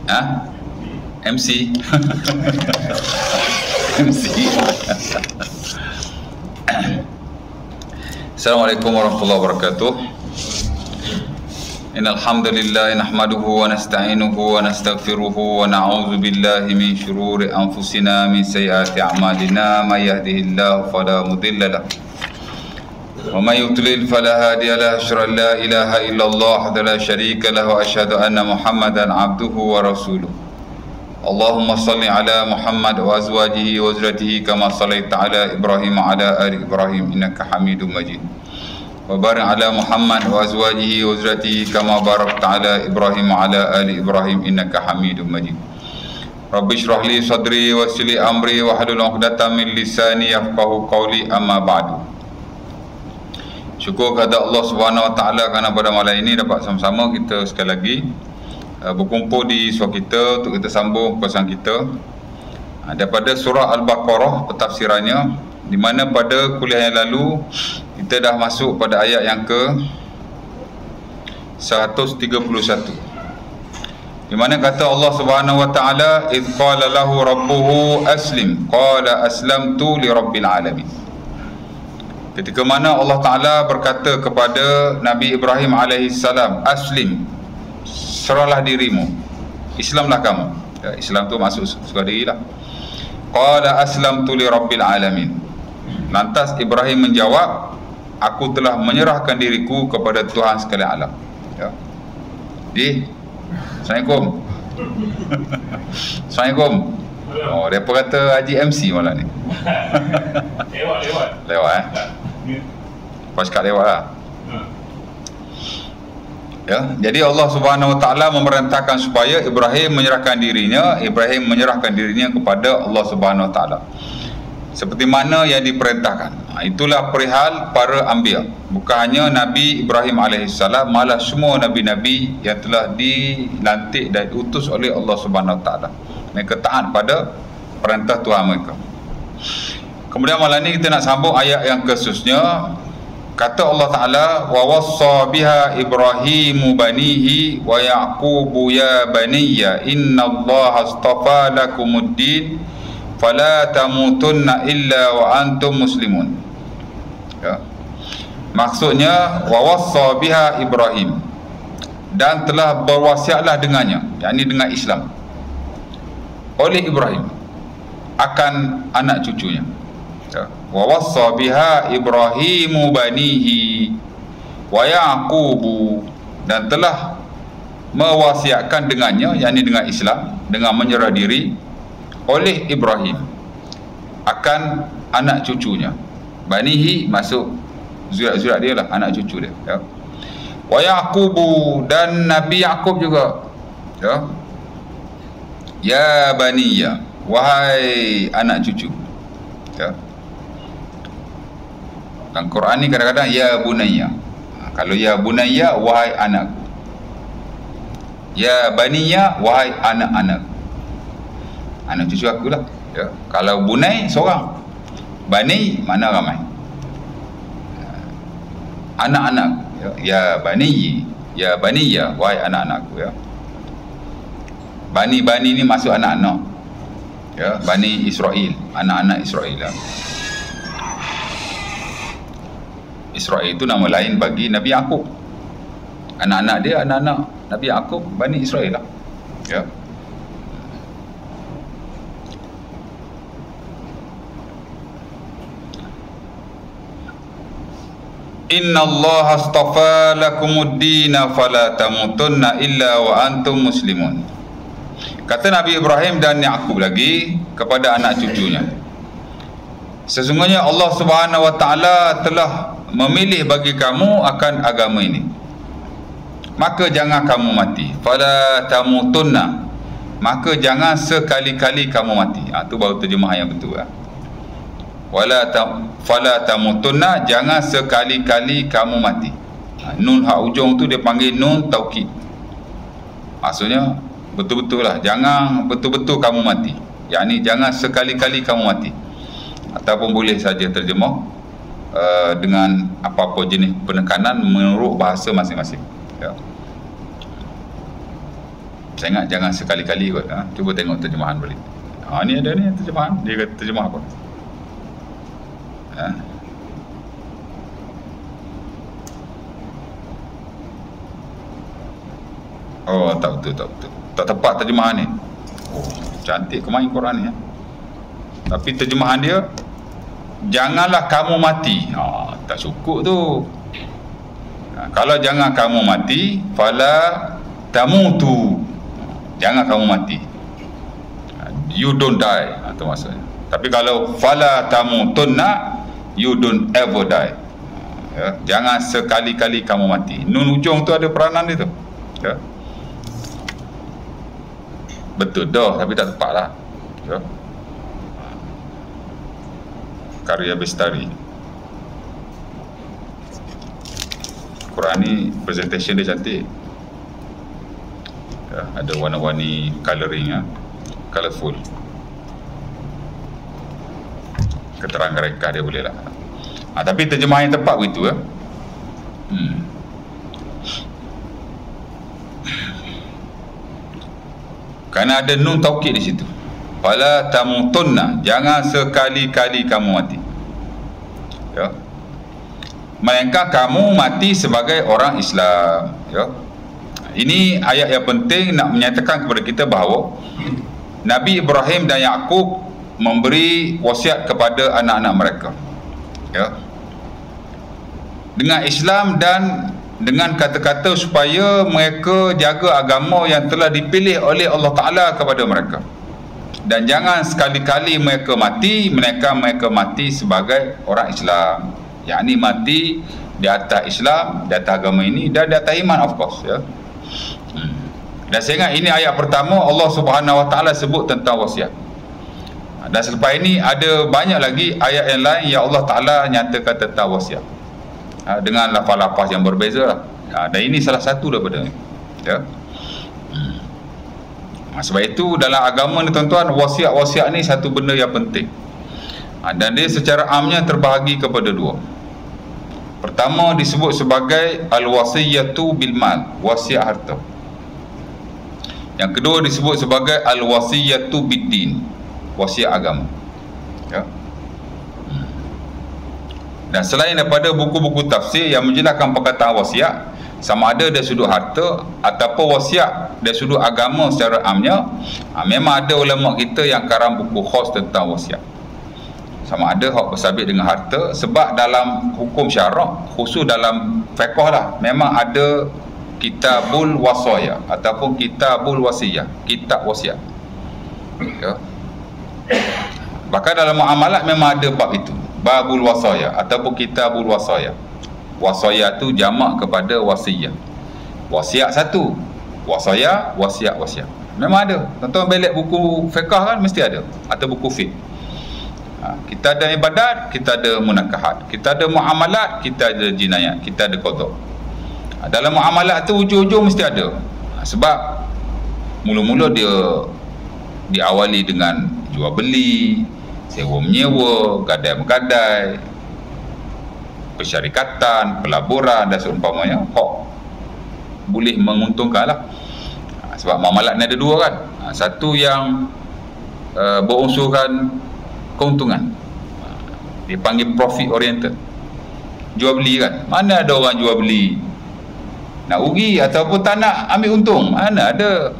Ha? MC. MC. Assalamualaikum warahmatullahi wabarakatuh. Innal hamdalillah nahmaduhu wa nasta'inuhu wa nastaghfiruhu wa na'udzu billahi min shururi anfusina min sayyiati a'malina may yahdihillahu fala mudilla lahu wa may yudlil fala hadiya lahu asyhadu an la ilaha illallah wa la syarika lahu wa asyhadu anna muhammadan abduhu wa rasuluh. Allahumma salli ala Muhammad wa azwajihi wa zurriyyatihi kama sallaita ala Ibrahim wa ala ali Ibrahim innaka Hamidum Majid. Wa barik ala Muhammad wa azwajihi wa zurriyyatihi kama barakta ala Ibrahim wa ala ali Ibrahim innaka Hamidum Majid. Rabbi shrah li sadri wa yassir li amri wa hlul 'uqdatam min lisani yafqahu qawli, amma ba'du. Syukur kepada Allah Subhanahu wa taala kerana pada malam ini dapat sama-sama kita sekali lagi berkumpul di suara kita untuk kita sambung pesan kita daripada surah Al-Baqarah, pentafsirannya, di mana pada kuliah yang lalu kita dah masuk pada ayat yang ke 131, di mana kata Allah Subhanahu wa taala, "Idz qala lahu rabbuhu aslim qala aslamtu li rabbil alamin." Ketika mana Allah Taala berkata kepada Nabi Ibrahim alaihi salam, "Aslim, serahlah dirimu, Islamlah kamu." Ya, Islam tu masuk serah dirilah. Qala aslamtu li rabbil alamin. Lantas Ibrahim menjawab, "Aku telah menyerahkan diriku kepada Tuhan sekalian alam." Ya. Assalamualaikum. Assalamualaikum. Oh, depa kata Haji MC malam ni. Lewat Pas kat lewat lah. Ya, jadi Allah Subhanahu wa taala memerintahkan supaya Ibrahim menyerahkan dirinya kepada Allah Subhanahu wa taala, seperti mana yang diperintahkan. Itulah perihal para anbiya. Bukan hanya Nabi Ibrahim alaihissalam, malah semua nabi-nabi yang telah dilantik dan diutus oleh Allah Subhanahu wa taala, mereka taat pada perintah Tuhan mereka. Kemudian malam ni kita nak sambung ayat yang khususnya. Kata Allah Ta'ala, "Wa wassa biha Ibrahimu banihi wa Yaqubu ya baniya innallaha astafa lakumuddin fala tamutunna illa wa antum muslimun." Ya. Maksudnya, wa wassa biha Ibrahim, dan telah berwasiatlah dengannya, yakni dengan Islam, oleh Ibrahim akan anak cucunya. Ya. Wa wassa biha Ibrahimu banihi wa Yaqubu, dan telah mewasiatkan dengannya, yakni dengan Islam, dengan menyerah diri, oleh Ibrahim akan anak cucunya. Banihi masuk zurat-zurat dia lah, anak cucu dia. Ya. Wa Yaqubu, dan Nabi Yaqub juga. Ya. Ya baniya, wahai anak cucu. Ya. Dan Quran ni kadang-kadang ya bunayya. Kalau ya bunayya, wahai anakku. Ya baniya, wahai anak-anak. Anak cucu aku lah. Ya. Kalau bunay seorang, bani mana ramai. Anak-anak. Ya baniyi, ya baniya, wahai anak-anakku. Ya. Bani-bani ni masuk anak-anak. Ya, Bani Israel, anak-anak Israel. Ya. Israel itu nama lain bagi Nabi Yaqub. Anak-anak dia, anak-anak Nabi Yaqub, Bani Israel lah. Ya. Inna Allah astafa lakumuddina fala tamutunna illa wa antum muslimun. Kata Nabi Ibrahim dan Yaqub lagi kepada anak cucunya, sesungguhnya Allah Subhanahu wa taala telah memilih bagi kamu akan agama ini, maka jangan kamu mati. Fala tamutunna, maka jangan sekali-kali kamu mati. Itu baru terjemahan yang betul. Fala tamutunna, jangan sekali-kali kamu mati. Nun hak ujung tu dia panggil nun taukid. Maksudnya betul-betul lah, jangan betul-betul kamu mati, yakni jangan sekali-kali kamu mati. Ataupun boleh saja terjemah dengan apa-apa jenis penekanan menurut bahasa masing-masing. Ya. Saya ingat jangan sekali-kali kot. Cuba tengok terjemahan balik. Ni ada ni terjemahan. Dia kata terjemah apa? Oh, tak betul. Tak tepat terjemahan ni. Oh, cantik kemain Quran ni. Tapi terjemahan dia, janganlah kamu mati. Tak cukup tu. Kalau jangan kamu mati, fala tamutu. Jangan kamu mati. You don't die. Itu maksudnya. Tapi kalau fala tamutunna, you don't ever die. Jangan sekali-kali kamu mati. Nun ujung tu ada peranan dia tu. Betul dah, tapi tak tepat lah. Karya Bestari. Quran ni presentation dia cantik. Ada warna-warni coloring, colourful. Keterangan rekah dia boleh lah. Tapi terjemahan yang tepat begitu. Kerana ada nun taukid di situ. Fala tamutunna, jangan sekali-kali kamu mati. Melainkan kamu mati sebagai orang Islam. Ini ayat yang penting nak menyatakan kepada kita bahawa Nabi Ibrahim dan Yaqub memberi wasiat kepada anak-anak mereka, dengan Islam dan dengan kata-kata supaya mereka jaga agama yang telah dipilih oleh Allah Ta'ala kepada mereka. Dan jangan sekali-kali mereka mati, mereka mati sebagai orang Islam, yakni mati di atas Islam, di atas agama ini, dan di atas iman, of course. Dan saya ingat ini ayat pertama Allah Subhanahu Wa Ta'ala sebut tentang wasiat. Dan selepas ini ada banyak lagi ayat yang lain yang Allah Ta'ala nyatakan tentang wasiat, dengan lafaz-lafaz yang berbeza. Dan ini salah satu daripada ini. Sebab itu dalam agama ni tuan-tuan, wasiat ni satu benda yang penting. Dan dia secara amnya terbahagi kepada dua. Pertama disebut sebagai al-wasiyatu bil mal, wasiat harta. Yang kedua disebut sebagai al-wasiyatu bid din, wasiat agama. Dan selain daripada buku-buku tafsir yang menjelaskan perkataan wasiat, sama ada dari sudut harta ataupun wasiat dari sudut agama secara amnya, memang ada ulama kita yang karang buku khas tentang wasiat. Sama ada hak bersabit dengan harta, sebab dalam hukum syarak, khusus dalam fiqh lah, memang ada kitabul wasaya ataupun kitabul wasiyah, kitab wasiat. Bahkan dalam muamalat memang ada bab itu, babul wasaya ataupun kitabul wasaya. Wasaya tu jamak kepada wasiyah. Wasiat satu, wasaya, wasiat. Memang ada. Tuan-tuan belik buku fiqh kan mesti ada, atau buku fiqh. Kita ada ibadat, kita ada munakahat, kita ada muamalat, kita ada jinayat, kita ada qada. Dalam muamalat tu ujung-ujung mesti ada. Sebab mula-mula dia diawali dengan jual beli, sewa menyewa, gadai-gadai, persyarikatan, pelaburan dan seumpamanya. Boleh menguntungkan lah. Sebab muamalat ni ada dua kan. Satu yang berunsurkan keuntungan, dia panggil profit oriented. Jual beli kan, mana ada orang jual beli nak rugi ataupun tak nak ambil untung? Mana ada.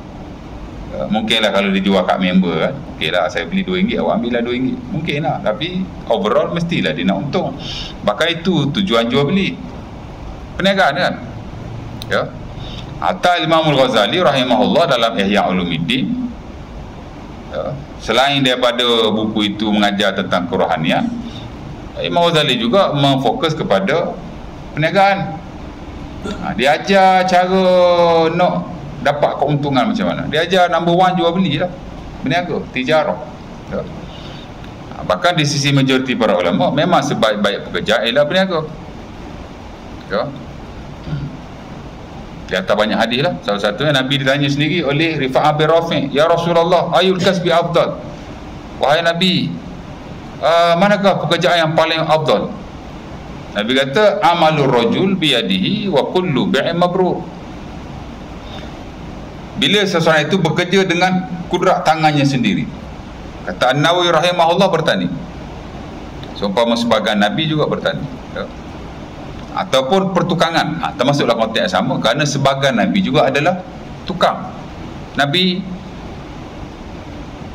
Mungkinlah kalau dia jual kat member kan, okeylah saya beli RM2, awak ambil lah RM2, mungkin lah. Tapi overall mestilah dia nak untung. Bahkan itu tujuan jual beli, perniagaan kan. Hatta Imam Al-Ghazali rahimahullah dalam Ihya Ulumuddin, selain daripada buku itu mengajar tentang kerohanian, Imam Ghazali juga memfokus kepada perniagaan. Dia ajar cara nak dapat keuntungan macam mana. Dia ajar number one jual beli lah, berniaga, tijarah. Bahkan di sisi majoriti para ulama, memang sebaik-baik pekerja ialah berniaga. Di atas banyak hadis lah. Salah satunya Nabi ditanya sendiri oleh Rifa'ah bin Rafi', ya Rasulullah, ayul kasbi afdal? Wahai Nabi, manakah pekerjaan yang paling afdal? Nabi kata, amalur rajul biyadihi wa kullu bi'in mabrur. bila seseorang itu bekerja dengan kudrat tangannya sendiri. Kata An-Nawawi rahimahullah bertani. Seumpama sebagian Nabi juga bertani. Ya. Ataupun pertukangan. Termasuklah konteks yang sama, kerana sebagian Nabi juga adalah tukang. Nabi,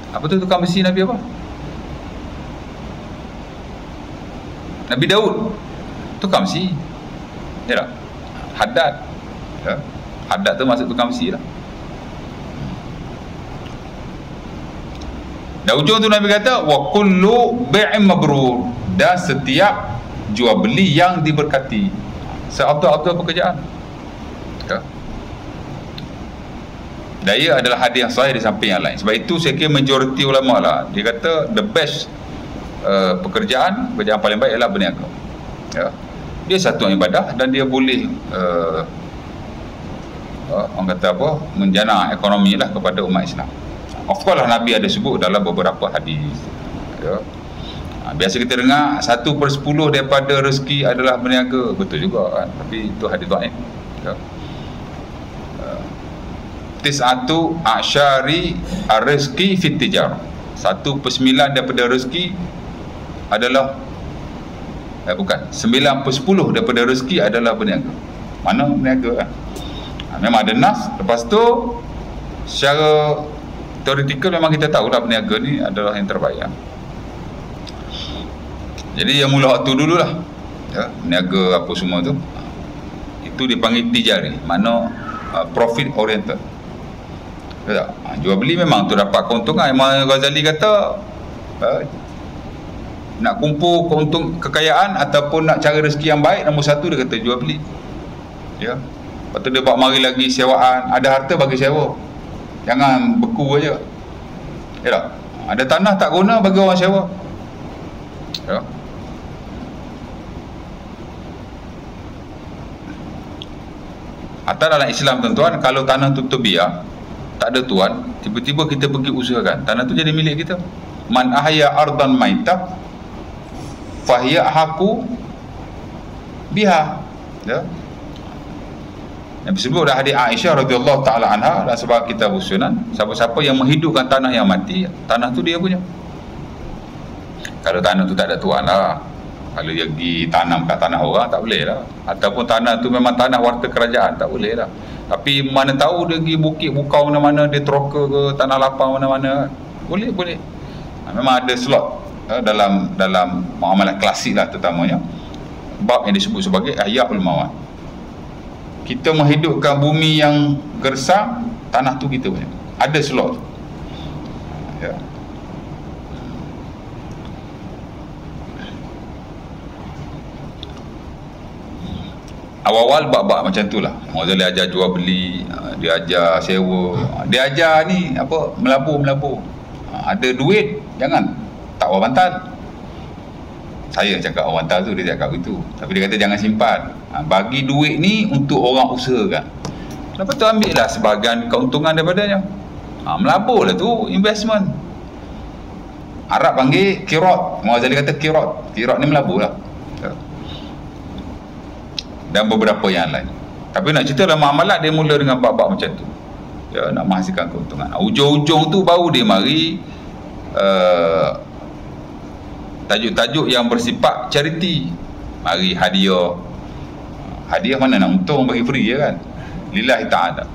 apa tu tukang besi Nabi apa? Nabi Daud, tukang besi. Ya tak? Haddad. Ya. Haddad tu masuk tukang besi lah. Dan ujung tu Nabi kata wa kullu bai'in mabrur, dan setiap jual beli yang diberkati, seauto-auto pekerjaan. Ya. Daya adalah hadis yang sahih di samping yang lain. Sebab itu saya kira majoriti ulama lah, dia kata the best pekerjaan paling baik ialah berniaga. Ya. Dia satu ibadah dan dia boleh orang kata apa, menjana ekonomi lah kepada umat Islam. Of course lah Nabi ada sebut dalam beberapa hadis. Ya. Biasa kita dengar 1/10 daripada rezeki adalah berniaga, betul juga kan, tapi itu hadis dhaif. Ya. Tis'atu a'syari ar-rizqi fit tijarah, 1/9 daripada rezeki adalah bukan 9/10 daripada rezeki adalah berniaga. Mana berniaga kan? Memang ada nas. Lepas tu secara teoretikal memang kita tahu lah berniaga ni adalah yang terbaik. Jadi yang mula waktu dulu lah, ya, berniaga apa semua tu, itu dipanggil tijari, mana profit oriented. Ya, jual beli memang tu dapat keuntungan. Imam Ghazali kata nak kumpul kekayaan ataupun nak cari rezeki yang baik, nombor satu dia kata jual beli. Ya. Lepas tu dia buat mari lagi sewaan, ada harta bagi sewa, jangan beku aja. Ya tak? Ada tanah tak guna bagi orang sewa. Ya. Atau dalam Islam tuan-tuan, kalau tanah tu terbiar, tak ada tuan, tiba-tiba kita pergi usahakan, tanah tu jadi milik kita. Man ahya ardan maitah fahiya haku biha. Ya. Yang disebut dah hadis Aisyah radhiyallahu taala anha dan sebab kitab Sunan, siapa-siapa yang menghidupkan tanah yang mati, tanah tu dia punya. Kalau tanah tu tak ada tuan lah, kalau dia pergi tanam kat tanah orang, tak boleh lah. Ataupun tanah tu memang tanah warta kerajaan, tak boleh lah. Tapi mana tahu dia pergi bukit bukau mana-mana, dia teroka ke tanah lapang mana-mana, boleh. Memang ada slot dalam muamalah klasik lah, terutamanya bab yang disebut sebagai ahyaul mawat. Kita menghidupkan bumi yang gersang, tanah tu kita punya, ada slot. Ya. Awal-awal bab-bab macam tu lah. Ghazali ajar jual beli, dia ajar sewa, dia ajar ni apa, melabur. Ada duit, jangan tak awal bantal. Saya cakap awal bantal tu, dia cakap begitu, tapi dia kata jangan simpan. Bagi duit ni untuk orang usahakan. Lepas tu ambil lah sebahagian keuntungan daripadanya. Melabur lah tu, investment. Arab panggil kirot. Ghazali kata kirot ni melabur lah. Dan beberapa yang lain. Tapi nak cerita dalam muamalat, dia mula dengan bab-bab macam tu. Ya, nak menghasilkan keuntungan. Ujung-ujung tu baru dia mari tajuk-tajuk yang bersifat charity. Mari hadiah. Hadiah mana nak untung, bagi free je kan. Lillahi ta'ala.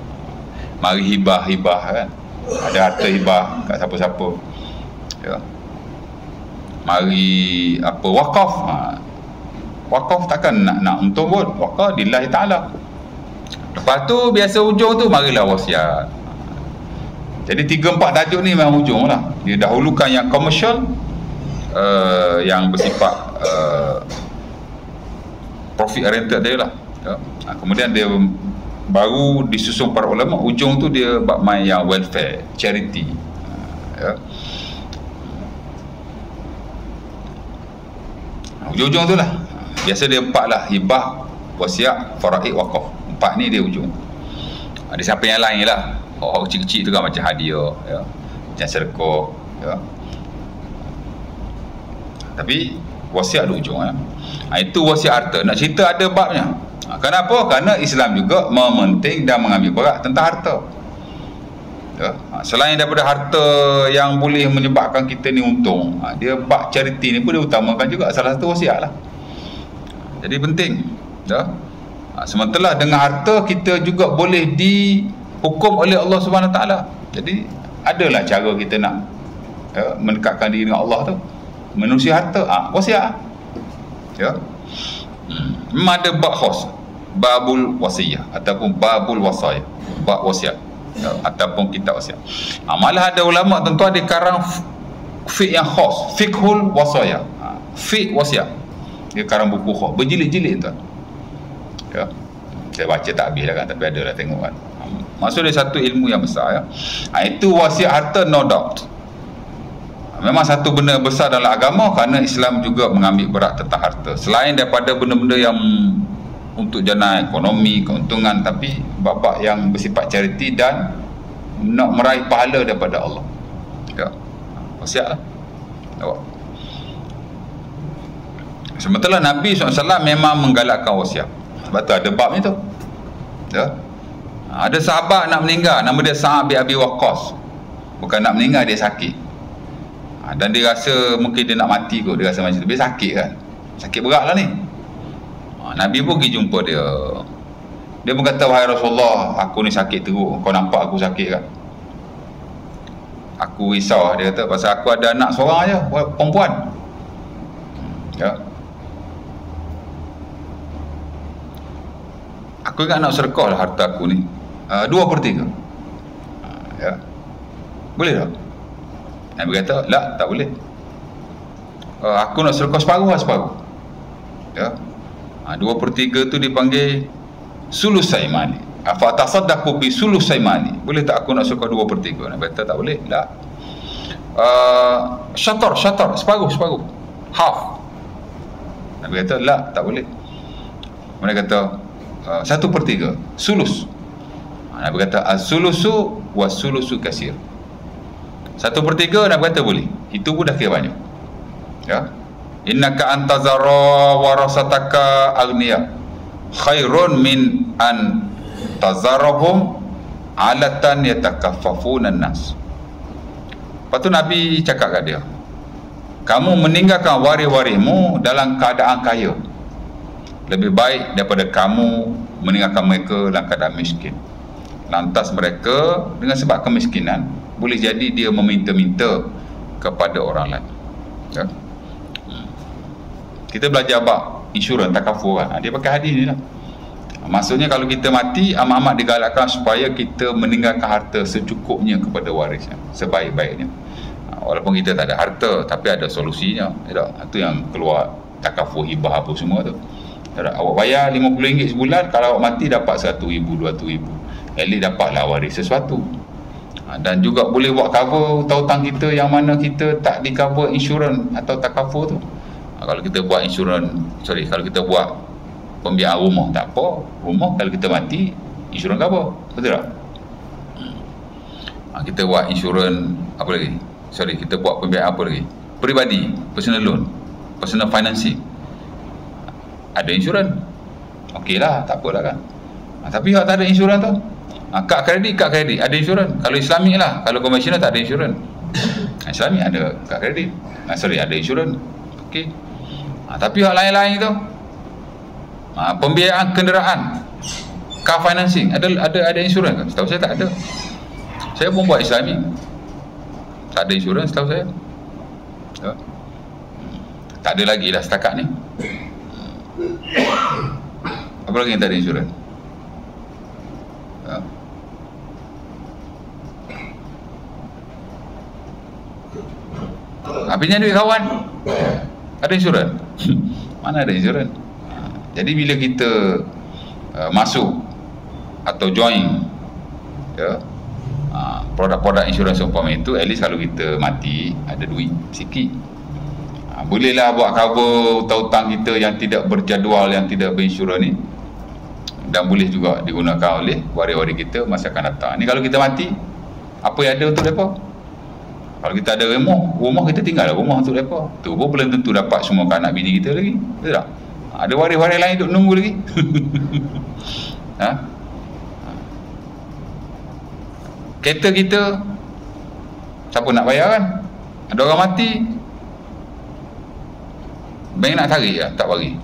Mari hibah kan. Ada harta hibah kat siapa-siapa. Ya. Mari apa, wakaf. Wakaf takkan nak untung pun, wakaf lillahi ta'ala. Lepas tu biasa ujung tu marilah wasiat. Jadi 3-4 tajuk ni memang ujung lah. Dia dahulukan yang komersial, yang bersifat profit oriented dia lah. Ya. Kemudian dia baru disusun para ulama, ujung tu dia bab main yang welfare, charity. Ya. Ujung-ujung tu lah. Biasa dia 4 lah, hibah, wasiat, faraid, wakaf. 4 ni dia ujung. Ada siapa yang lain lah, hak kecil-kecil tu kan, macam hadiah, ya, macam sedekah, ya. Tapi wasiat ada ujung, ya. Itu wasiat harta. Nak cerita ada babnya. Kenapa? Kerana Islam juga mementing dan mengambil berat tentang harta. Ya. Selain daripada harta yang boleh menyebabkan kita ni untung, dia bab charity ni pun dia utamakan juga, salah satu wasiat lah. Jadi penting. Ya. Sementara dengan harta kita juga boleh dihukum oleh Allah Subhanahu Taala. Jadi adalah cara kita nak mendekatkan diri dengan Allah tu, menerusi harta, wasiat. Ya. Memang ada bab khas, babul wasiyah ataupun babul wasayah, bab wasiat. Ya, ataupun kitab wasiat. Malah ada ulama tentu ada karang fiqh yang khas, fiqhul wasayah, fiqh wasiat. Dia karang buku khas, berjilid-jilid tuan. Ya. Saya baca tak habis lah kan, tapi ada lah tengok kan. Maksud dia satu ilmu yang besar ya. Itu wasiat harta, no doubt. Memang satu benda besar dalam agama, kerana Islam juga mengambil berat tentang harta. Selain daripada benda-benda yang untuk jana ekonomi, keuntungan, tapi bab-bab yang bersifat charity dan nak meraih pahala daripada Allah. Ya. Wasiat lah. Sementara Nabi SAW memang menggalakkan wasiat. Sebab tu ada bab ni tu. Ya. Ada sahabat nak meninggal, nama dia Sa'ad bin Abi Waqqas. Bukan nak meninggal, dia sakit. Dan dia rasa mungkin dia nak mati kot, dia rasa macam tu. Dia sakit kan. Sakit berat lah ni. Nabi pun pergi jumpa dia. Dia pun kata, wahai Rasulullah, aku ni sakit teruk. Kau nampak aku sakit kan? Aku risau. Dia kata, pasal aku ada anak seorang aja, perempuan. Ya. Aku ingat nak sedekah lah harta aku ni 2/3. Ya. Boleh tak? Nabi kata, lah, tak boleh. Aku nak sedekah separuh lah, separuh. Ya. 2/3 tu dipanggil sulusai mali. Fa tasaddaqu bi sulusai mali. Boleh tak aku nak sedekah 2/3? Nabi kata tak boleh. Tak. Syatar, separuh. Half. Nabi kata, lah, tak boleh. Mereka kata 1/3, sulus. Nabi kata as-sulusu was-sulusu kasir. 1/3 Nabi kata boleh. Itu pun dah kira banyak. Ya. Innaka antazara warasataka agniya khairun min an tazarahum alatan yatakaffafuna nas. Lepas tu Nabi cakap kat dia, kamu meninggalkan waris-warismu dalam keadaan kaya lebih baik daripada kamu meninggalkan mereka dalam keadaan miskin. Lantas mereka dengan sebab kemiskinan boleh jadi dia meminta-minta kepada orang lain. Ya. Kita belajar bab insurans takaful kan. Dia pakai hadis ni lah. Maksudnya kalau kita mati, amat-amat digalakkan supaya kita meninggalkan harta secukupnya kepada warisnya, sebaik-baiknya. Walaupun kita tak ada harta, tapi ada solusinya. Itu yang keluar takaful, hibah apa semua tu. Awak bayar RM50 sebulan, kalau awak mati dapat RM100,000, RM200,000. At least dapatlah waris sesuatu. Dan juga boleh buat cover hutang kita yang mana kita tak di cover insurans atau takaful tu. Kalau kita buat kalau kita buat pembiayaan rumah, tak apa. Rumah kalau kita mati, insurans cover. Betul tak? Kita buat insurans apa lagi? Kita buat pembiayaan apa lagi? Peribadi, personal loan, personal financing. Ada insurans. Okey lah, tak apalah kan. Tapi kalau tak ada insurans tu, kad kredit ada insurans. Kalau Islamik lah, kalau konvensional tak ada insurans. Islamik ada kad kredit, ada insurans. Okey. Tapi hal lain-lain tu, pembiayaan kenderaan, car financing, ada insurans kan? Setahu saya tak ada. Saya pun buat Islamik, tak ada insurans setahu saya. Ya. Tak ada lagi lah setakat ni. Apa lagi yang tak ada insurans? Ya. Pinjam duit kawan, ada insurans? Mana ada insurans? Jadi bila kita masuk atau join, ya, produk-produk insurans umpama itu, at least kalau kita mati ada duit sikit. Bolehlah buat cover hutang-hutang kita yang tidak berjadual, yang tidak berinsurans ni, dan boleh juga digunakan oleh waris-waris kita masa akan datang. Ni kalau kita mati, apa yang ada untuk mereka? Kalau kita ada rumah kita tinggal rumah untuk mereka. Tu pun belum tentu dapat semua ke anak bini kita lagi. Betul tak? Ada waris-waris lain duk nunggu lagi. Kereta kita siapa nak bayar kan? Ada orang mati, bank nak tarik lah, tak bagi.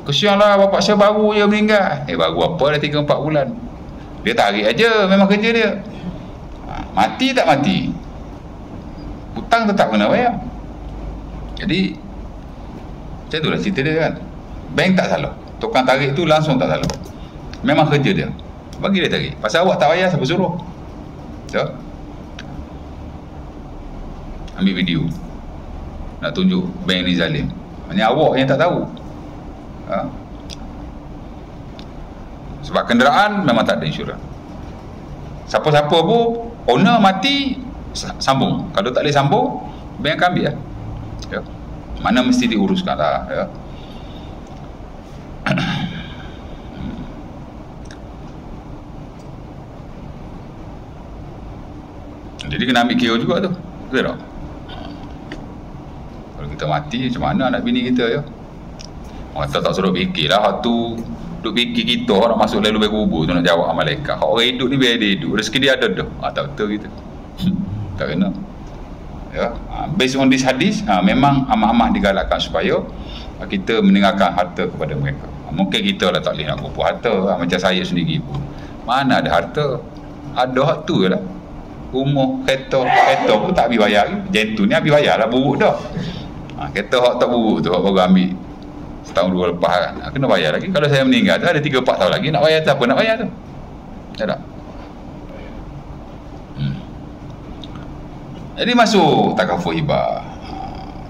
Kesianlah bapak saya baru je meninggal. Baru apa dah 3-4 bulan. Dia tarik aja, memang kerja dia. Mati tak mati, hutang tetap kena bayar. Jadi macam itulah cerita dia kan. Bank tak salah, tukang tarik tu langsung tak salah, memang kerja dia, bagi dia tarik. Pasal awak tak bayar, siapa suruh? So, ambil video nak tunjuk bank ni zalim, hanya awak yang tak tahu. Sebab kenderaan memang tak ada insurans. Siapa-siapa pun owner mati sambung, kalau tak boleh sambung, bank akan ambil lah. Ya. Mana mesti diuruskan lah, ya. Jadi kena ambil kira juga tu, betul tak? Kalau kita mati, macam mana anak bini kita, ya? Orang tak suruh fikir lah, hak tu duk fikir kita, orang masuk lalu baik kubur tu nak jawab malaikat. Hak orang hidup ni biar dia hidup, rezeki dia ada dah. Tak betul kita. Tak kena. Ya, based on this hadis, memang amat-amat digalakkan supaya kita meninggalkan harta kepada mereka. Mungkin kita lah tak boleh nak kumpul harta, macam saya sendiri pun mana ada harta, ada hak tu je lah. Rumah, kereta pun tak habis bayar lagi. Jentu ni habis bayar lah, buruk dah. Kereta hak tak buruk tu, hak baru ambil setahun 2 lepas kan, kena bayar lagi. Kalau saya meninggal tu ada 3-4 tahun lagi, nak bayar tu apa nak bayar tu, tak tak? Jadi masuk takaful hibah.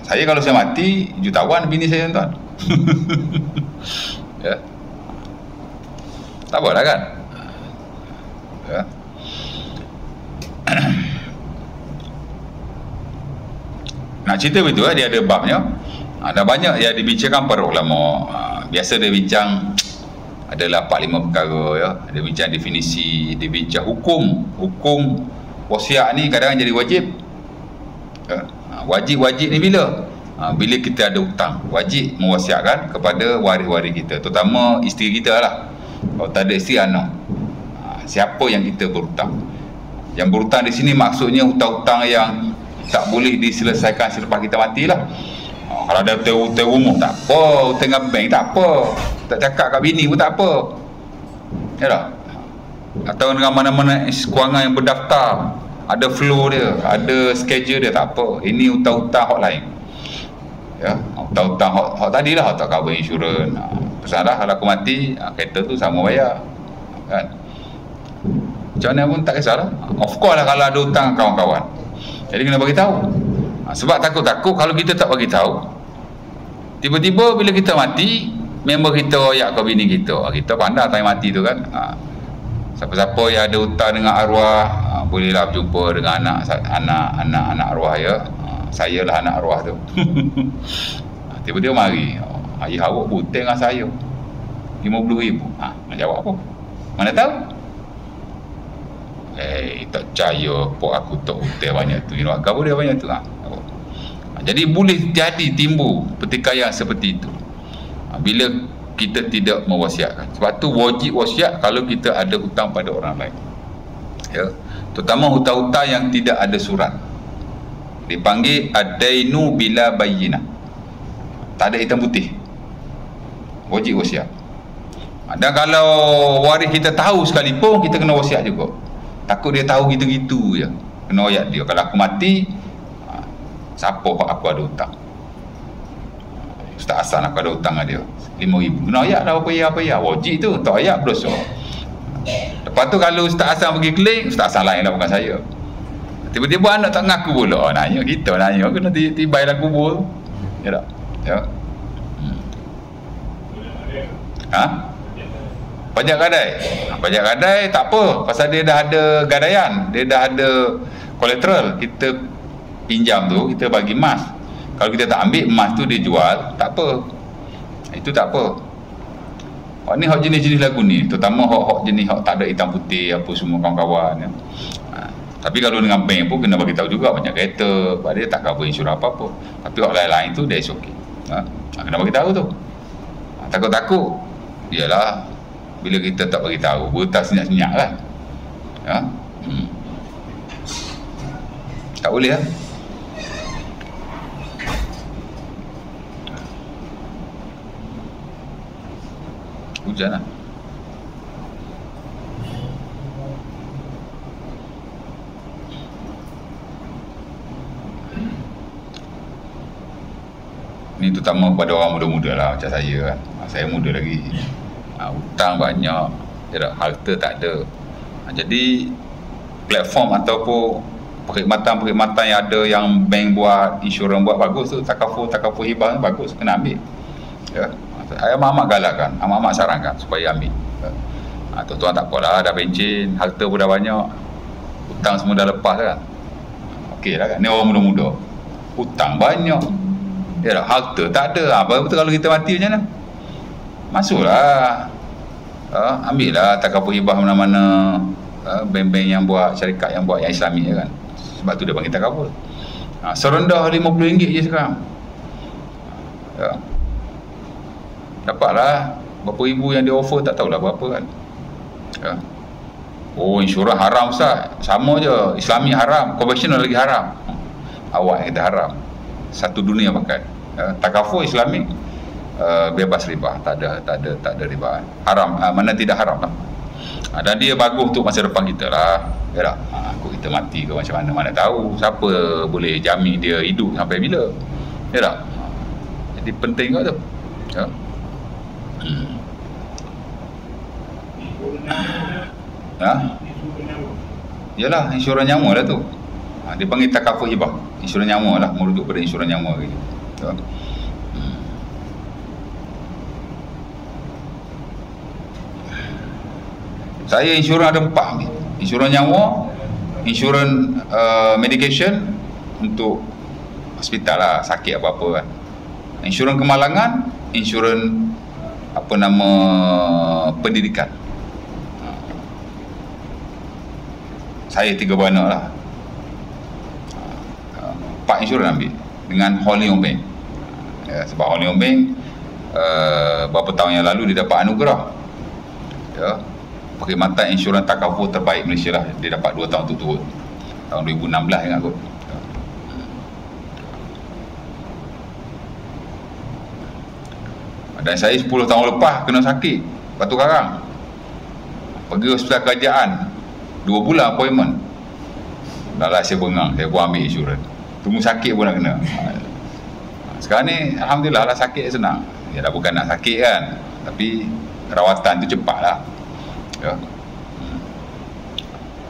Saya kalau saya mati, jutawan bini saya tuan. Ya. Tak apalah kan. Ya. Nak cerita begitu, dia ada babnya. Ada banyak yang dibincangkan para ulama. Biasa dia bincang adalah 4-5 perkara, ya. Dia bincang definisi, dia bincang hukum wasiat ni kadang jadi wajib. Wajib ni bila? Bila kita ada hutang, wajib mewasiatkan kepada waris-waris kita, terutama isteri kita lah. Kalau tak ada isteri, anak. Siapa yang kita berhutang? Yang berhutang di sini maksudnya hutang-hutang yang tak boleh diselesaikan selepas kita matilah. Kalau ada hutang rumah tak apa, hutang dengan bank tak apa, tak cakap kat bini pun tak apa, ya tak? Atau dengan mana-mana kewangan yang berdaftar, ada flow dia, ada schedule dia, tak apa. Ini hutang-hutang hak lain, ya. Hutang-hutang hak tadi lah, hak tak cover insurans. Pesanlah kalau aku mati, kereta tu sama bayar, kan? Macam mana pun tak kisahlah. Of course lah kalau ada hutang kawan-kawan, jadi kena bagi tahu. Sebab takut-takut kalau kita tak bagi tahu, tiba-tiba bila kita mati, member kita royak ke bini kita. Kita pandai time mati tu kan. Siapa-siapa yang ada hutang dengan arwah, bolehlah berjumpa dengan anak arwah, ya. Saya lah anak arwah tu. Tiba-tiba mari, ayah awak hutang dengan saya 50,000. Nak jawab apa? Mana tahu? Tak percaya pok aku tak hutang banyak tu. You know, apa dia banyak tu? Jadi boleh jadi timbul pertikaian seperti itu bila kita tidak mewasiatkan. Sebab tu wajib wasiat kalau kita ada hutang pada orang lain, ya. Terutama hutang-hutang yang tidak ada surat, dipanggil ad-dainu bila bayyinah, tak ada hitam putih, wajib wasiat. Dan kalau waris kita tahu sekalipun, kita kena wasiat juga. Takut dia tahu gitu-gitu je, kena ayat dia. Kalau aku mati, siapa aku ada hutang? Ustaz Hasan aku ada hutang dengan dia 5,000, kena ayat lah apa ya, wajib tu. Tak ayat berdosa. Lepas tu kalau Ustaz Hasan pergi klik, Ustaz Hasan lain lah, bukan saya. Tiba-tiba anak tak ngaku pula, nanya kita, nanya kena tibai lah kubur, ya tak? Ya. Pajak gadai. Pajak gadai tak apa, pasal dia dah ada gadaian, dia dah ada kolateral. Kita pinjam tu, kita bagi emas. Kalau kita tak ambil emas tu, dia jual, tak apa, itu tak apa. Hak ni hak jenis-jenis lagu ni, terutama hak jenis hak tak ada hitam putih apa semua kawan-kawan, ya. Tapi kalau dengan bank pun kena bagi tahu juga, banyak kereta sebab dia tak cover insurans apa-apa. Tapi hak lain-lain tu dia is okay. Kena bagi tahu tu. Takut-takut ialah bila kita tak bagi tahu, berhutang senyap-senyap kan, ya. Tak boleh lah. Hujan lah. Ni terutama pada orang muda-muda lah macam saya kan. Saya muda lagi. Hutang banyak, harta tak ada. Jadi platform ataupun perkhidmatan yang ada, yang bank buat, insurans buat, bagus tu. Takaful hibah bagus, kena ambil. Ya. Saya amat galakkan, amat sarankan supaya ambil. Tuan-tuan tak apalah, dah bencin, harta pun dah banyak, hutang semua dah lepas kan. Okey lah kan, ni orang muda-muda, hutang banyak, ya, harta tak ada. Apa betul kalau kita mati macam mana? Masuklah, ambil lah takaful hibah mana-mana, bank-bank yang buat, syarikat yang buat yang Islami kan. Sebab tu dia panggil takaful. Serendah RM50 je sekarang. Ya. Dapatlah berapa ribu yang dia offer, tak tahulah berapa kan. Ya. Oh, insurans haram Ustaz. Sama je, Islami haram, konvensional lagi haram. Awak kita haram. Satu dunia pakai. Takaful Islami bebas riba, tak ada riba. Haram, mana tidak haram lah. Dan dia bagus untuk masa depan kita lah. Ya tak? Aku kita mati ke macam mana, mana tahu. Siapa boleh jamin dia hidup sampai bila. Ya tak? Jadi penting kot tu. Ya. Yalah, insurans nyawa lah tu. Dia panggil takaful hibah. Insurans nyawa lah, merujuk pada insurans nyawa gitu. Ya. Saya insurans ada 4 ni. Insurans nyawa, insurans medication untuk hospital lah, sakit apa-apa kan. Insurans kemalangan, insurans apa nama pendidikan. Saya 3 beranak lah. 4 insurans ambil dengan Hong Leong Bank. Sebab Hong Leong Bank beberapa tahun yang lalu dia dapat anugerah. Ya. Perkhidmatan insurans takaful terbaik Malaysia lah. Dia dapat 2 tahun turut. Tahun 2016 ingat kot. Dan saya 10 tahun lepas kena sakit Batu Karang, pergi hospital kerajaan 2 bulan appointment. Dah lah saya bengang, saya pun ambil insurans. Tunggu sakit pun nak kena. Sekarang ni Alhamdulillah lah, sakit senang. Ya dah bukan nak sakit kan, tapi rawatan tu cepat lah. Ya.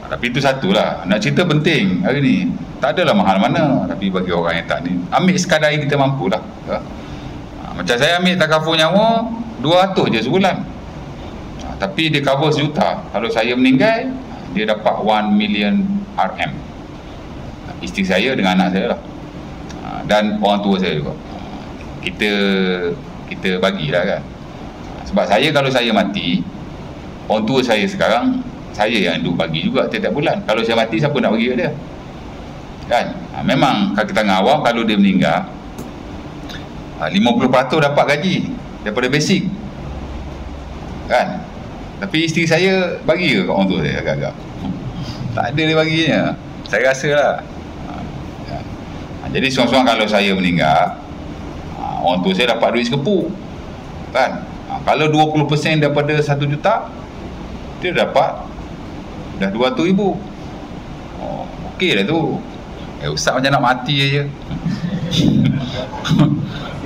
Tapi itu satulah, nak cerita penting hari ni. Tak adalah mahal mana, tapi bagi orang yang tak ni, ambil sekadar yang kita mampu lah. Ya. Macam saya ambil takaful nyawa 200 je sebulan, tapi dia cover 1 juta. Kalau saya meninggal, dia dapat 1 million RM. Isteri saya dengan anak saya lah, dan orang tua saya juga. Kita bagilah kan. Sebab saya, kalau saya mati, orang tua saya sekarang, saya yang duk bagi juga tiap-tiap bulan. Kalau saya mati, siapa nak bagi kat dia kan? Memang kaki tangan awam, kalau dia meninggal 50% dapat gaji daripada basic kan. Tapi isteri saya bagi ke kat orang tua saya agak-agak? Tak ada dia baginya, saya rasa lah. Jadi seorang-seorang kalau saya meninggal, orang tua saya dapat duit sekepuk kan. Kalau 20% daripada 1 juta, dia dapat dah 200,000. Okey lah tu. Ustaz macam nak mati je.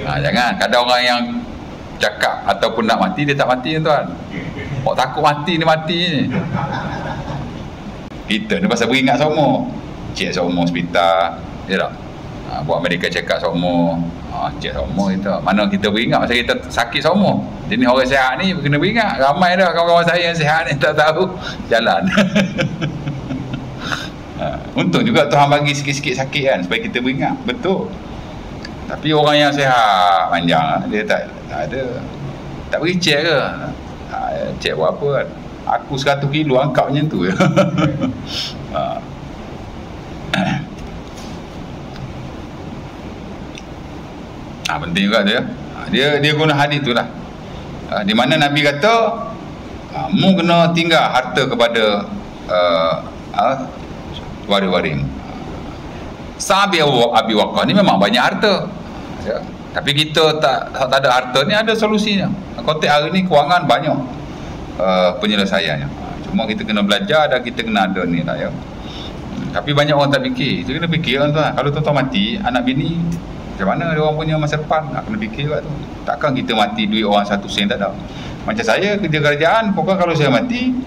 Jangan, kadang orang yang cakap ataupun nak mati, dia tak mati tuan. Orang takut mati, dia mati ni. Kita ni pasal beringat semua. Cek semua hospital, ya tak? Buat medical check up semua, cek semua kita. Mana kita beringat masa kita sakit semua. Jadi orang sihat ni kena beringat. Ramai dah kawan-kawan saya yang sihat ni tak tahu jalan. Untung juga Tuhan bagi sikit-sikit sakit kan, supaya kita beringat. Betul. Tapi orang yang sihat panjang, dia tak ada, tak pergi cek ke? Cek buat apa kan? Aku 100 kilo angkat macam tu je. Penting juga dia guna hadis tu lah, di mana Nabi kata mu kena tinggal harta kepada waris-waris. Sa'ad bin Abi Waqqas ni memang banyak harta, ya. Tapi kita tak ada harta ni, ada solusinya. Konteks hari ni kewangan banyak penyelesaiannya. Cuma kita kena belajar dan kita kena ada ni lah, ya. Tapi banyak orang tak fikir. Kita kena fikir kan, tuan. Kalau tuan-tuan mati, anak bini macam mana dia orang punya masa depan, nak kena fikir kat tu. Takkan kita mati duit orang 1 sen tak ada. Macam saya kerja kerajaan, pokok kalau saya mati,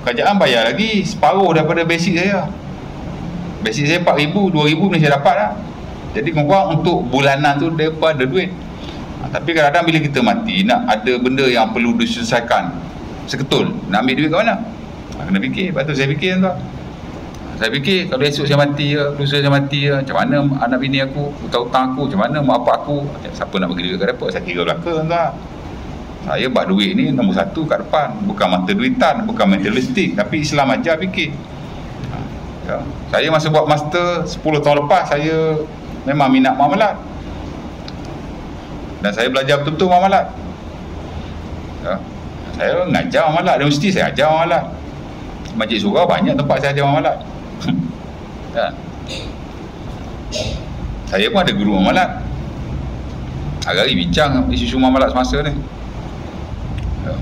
kerajaan bayar lagi separuh daripada basic saya. Basic saya 4,000, 2,000 ni saya dapat lah. Jadi kurang untuk bulanan tu mereka ada duit. Tapi kadang-kadang bila kita mati, nak ada benda yang perlu diselesaikan seketul, nak ambil duit kat mana? Kena fikir. Lepas tu saya fikir tuan. Saya fikir kalau esok saya mati ke, lusa saya mati ke, macam mana anak bini aku, hutang-hutang aku, macam mana mak bapak aku, siapa nak bagi duit kat depan, saya kira belakang tuan. Saya buat duit ni nombor 1 kat depan, bukan mata duitan, bukan materialistik, tapi Islam ajar fikir. Ya. Saya masa buat master 10 tahun lepas, saya memang minat muamalat. Dan saya belajar betul-betul muamalat. Ya. Saya mengajar muamalat, di universiti saya ajar muamalat. Masjid surau banyak tempat saya ajar muamalat. Ya. Saya pun ada guru muamalat. Hari-hari bincang isu-isu muamalat semasa ni. Ya.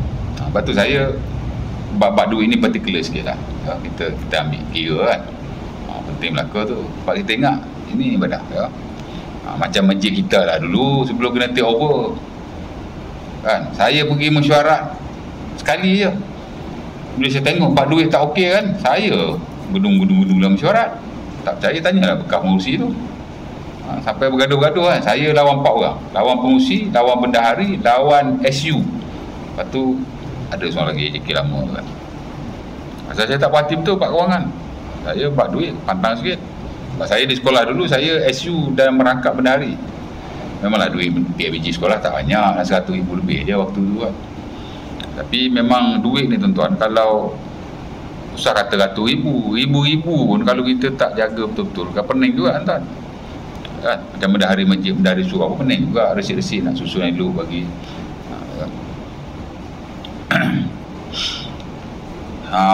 Lepas tu saya bab duit ni particular sikit lah. Ya. Kita ambil kira kan. Penting belaka tu. Sebab kita ingat ini ibadah, ya. Macam masjid kita lah dulu sebelum kena take over kan, saya pergi mesyuarat sekali je. Bila saya tengok bab duit tak okey kan, saya gedung-gedung dalam mesyuarat. Tak percaya tanyalah bekas pengurusi tu. Sampai bergaduh-gaduh kan. Saya lawan 4 orang, lawan pengurusi, lawan bendahari, lawan SU. Lepas tu ada seorang lagi JK lama kan. Pasal saya tak puas hati betul bab kewangan. Saya buat duit pantang sikit. Sebab saya di sekolah dulu, saya SU dan merangkap bendahari. Memanglah duit PABG sekolah tak banyak, 100,000 lebih je waktu tu kan. Tapi memang duit ni tuan-tuan, kalau usah kata ratus ribu pun kalau kita tak jaga betul-betul, kan pening juga tuan. Kan? Macam bendahari masjid, bendahari surau pun pening juga, resip-resip nak susun dulu bagi.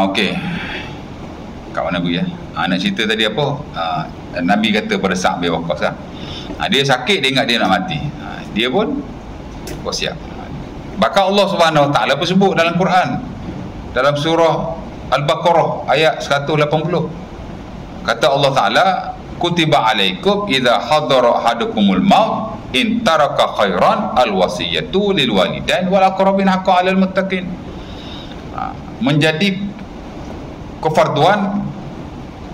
Okey. Kat mana bu ya? Nak cerita tadi apa? Nabi kata pada Sa'ad bin Waqqas lah. Dia sakit, dia ingat dia nak mati. Dia pun wasiat. Bahkan Allah Subhanahu Wa Taala pun sebut dalam Quran, dalam surah Al-Baqarah ayat 180. Kata Allah Taala, kutiba alaikum idza hadara ahadukumul maut in taraka khairan al-wasiyatu lil walidain wal aqrabin haqqan 'alal muttaqin. Menjadi kefarduan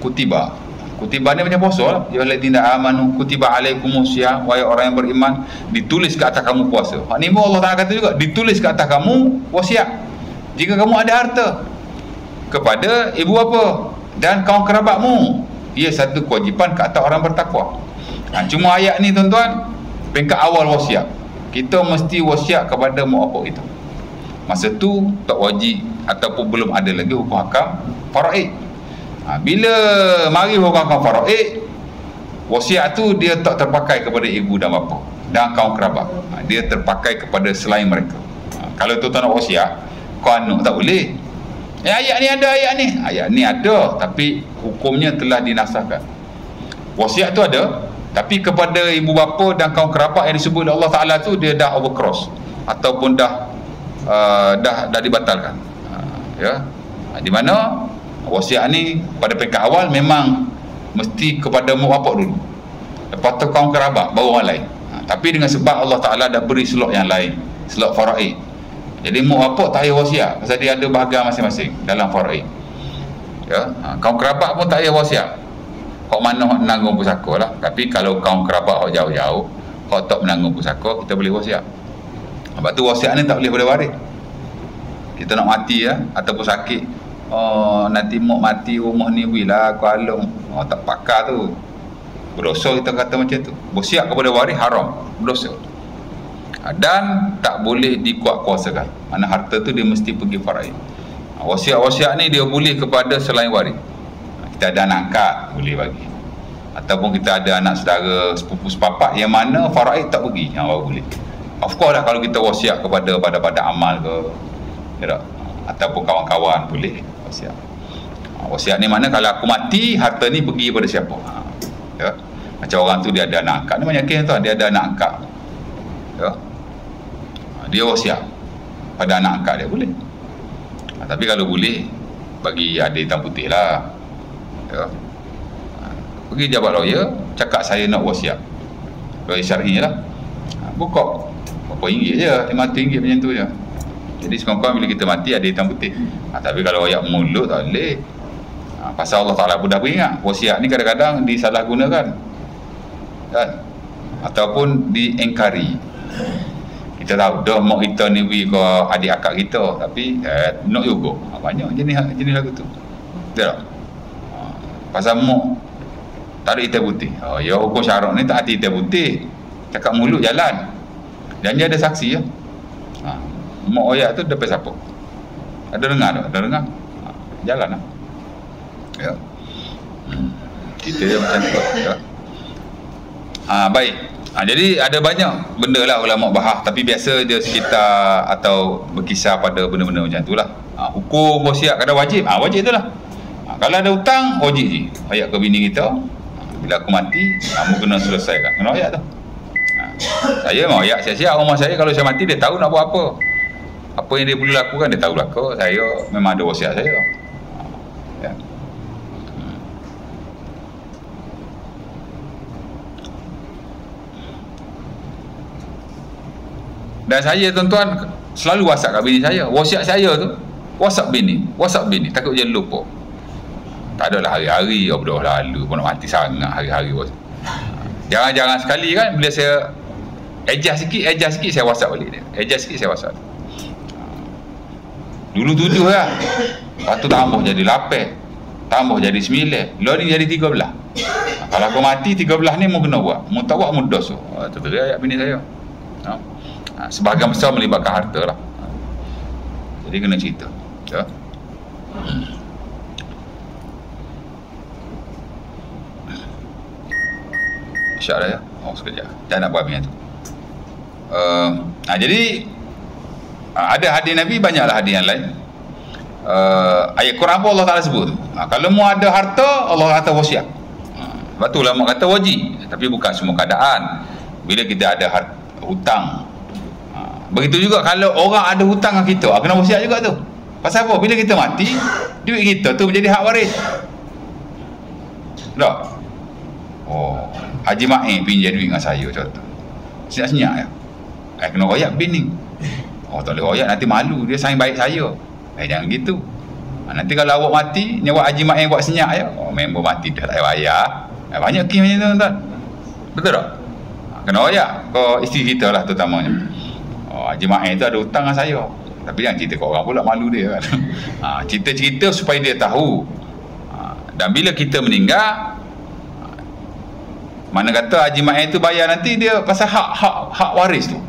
kutiba. Kutiba ni macam puasa lah. Ya alladzina amanu kutiba alaikumusiyam, wahai orang yang beriman, ditulis ke atas kamu puasa. Ni pun Allah Taala kata juga, ditulis ke atas kamu wasiat. Jika kamu ada harta kepada ibu bapa dan kaum kerabatmu, ia satu kewajipan ke atas orang bertakwa. Cuma ayat ni tuan-tuan, peringkat awal wasiat. Kita mesti wasiat kepada mak bapak kita. Masa tu tak wajib ataupun belum ada lagi hukum hakam faraid. Bila mari hukum hakam faraid, wasiat tu dia tak terpakai kepada ibu dan bapa dan kaum kerabat. Dia terpakai kepada selain mereka. Kalau tuan-tuan nak wasiat, kau anak tak boleh. Ayat ni ada, ayat ni ada, tapi hukumnya telah dinasahkan. Wasiat tu ada, tapi kepada ibu bapa dan kaum kerabat yang disebut oleh Allah Taala tu, dia dah overcross ataupun dah dibatalkan. Ya. Di mana wasiat ni pada peringkat awal memang mesti kepada mak bapak dulu, lepas tu kaum kerabat, baru orang lain. Tapi dengan sebab Allah Taala dah beri slot yang lain, slot faraid, jadi mak bapak tak payah wasiat pasal dia ada bahagian masing-masing dalam faraid. Ya. Kaum kerabat pun tak payah wasiat. Hak mana hak menanggung pusaka lah. Tapi kalau kaum kerabat hak jauh-jauh, hak tak menanggung pusaka, kita boleh wasiat. Sebab tu wasiat ni tak boleh pada waris. Kita nak mati ya, ataupun sakit, nanti mak mati rumah ni bila aku alung, tak pakar tu, berdosa. Kita kata macam tu. Wasiat kepada waris haram, berdosa. Dan tak boleh dikuat-kuasakan. Mana harta tu dia mesti pergi faraid. Wasiat-wasiat ni dia boleh kepada selain waris. Kita ada anak angkat, boleh bagi. Ataupun kita ada anak saudara, sepupu sepapak yang mana faraid tak pergi, baru boleh. Of course lah kalau kita wasiat kepada pada amal ke, ya tak? Ataupun kawan-kawan boleh wasiat. Wasiat ni mana kalau aku mati, harta ni pergi pada siapa? Ya. Macam orang tu dia ada anak angkat, ni banyak kes tuan, dia ada anak angkat. Ya. Dia wasiat pada anak angkat dia, boleh. Tapi kalau boleh, bagi ada hitam putih lah. Ya. Pergi jabat lawyer, cakap saya nak wasiat. Lawyer syar'i lah. Buka berapa ringgit je, RM500 macam tu je. Jadi sekurang-kurang bila kita mati ada hitam putih. Tapi kalau ayat mulut tak boleh. Pasal Allah Ta'ala pun dah beringat, wasiat ni kadang-kadang disalahgunakan kan, ataupun diingkari. Kita tahu dah mak kita ni beri ke adik akak kita, tapi nak juga. Banyak jenis lagu tu. Betul tak? Pasal mak tak ada hitam putih. Ya hukum syarak ni tak ada hitam putih. Cakap mulut jalan. Dan dia ada saksi ya. Mak oyak tu depan siapa? Ada dengar tak? Ada dengar? Jalan lah. Ya. Kita dia macam tu. Ya. Baik. Jadi ada banyak benda lah ulama bahas, tapi biasa dia sekitar atau berkisar pada benda-benda macam tu lah. Hukum wasiat kadang wajib. Wajib tu lah. Kalau ada hutang, wajib je. Ayat ke bini kita, bila aku mati, kamu kena selesaikan. Kena ayat tu. Saya mau ayat siap-siap rumah saya, kalau saya mati dia tahu nak buat apa. Apa yang dia perlu lakukan dia tahu lakukan. Saya memang ada wasiat saya. Ya. Dan saya tuan-tuan selalu WhatsApp kat bini saya. Wasiat saya tu WhatsApp bini, takut dia lupa. Tak adalah hari-hari dah lalu pun nak mati sangat hari-hari. Jangan-jangan sekali kan bila saya adjust sikit saya WhatsApp balik dia. Adjust sikit saya WhatsApp. Dulu 7 lah. Lepas tu tambah jadi 8. Tambah jadi 9. Lalu ni jadi 13. Kalau aku mati 13 ni mu kena buat. Mu tak buat mu dosa. Itu ayat bini saya. Sebahagian besar melibatkan harta lah. Jadi kena cerita. Ya. InsyaAllah ya. Sekejap. Jangan nak buat macam tu. Jadi ada hadis Nabi, banyaklah hadis yang lain. Ayat Quran pun Allah Ta'ala sebut tu. Kalau mu ada harta, Allah kata wasiat. Sebab tu ulama kata wajib. Tapi bukan semua keadaan. Bila kita ada hutang, begitu juga kalau orang ada hutang dengan kita, kena wasiat juga tu. Pasal apa? Bila kita mati, duit kita tu menjadi hak waris. Tak? Haji Ma'in pinjam duit dengan saya contoh. Senyap-senyap ya. Kena royak bini. Tak boleh royak, nanti malu, dia sayang baik saya. Jangan gitu. Nanti kalau awak mati, nyawa Haji Ma'in buat senyap ya. Member mati dah tak bayar. Banyak kes macam tu tuan. Betul tak? Kena royak ke isteri kita lah terutamanya. Haji Ma'in tu ada hutang dengan saya. Tapi jangan cerita ke orang pula, malu dia kan. Cerita-cerita supaya dia tahu. Dan bila kita meninggal, mana kata Haji Ma'in tu bayar nanti dia pasal hak waris tu.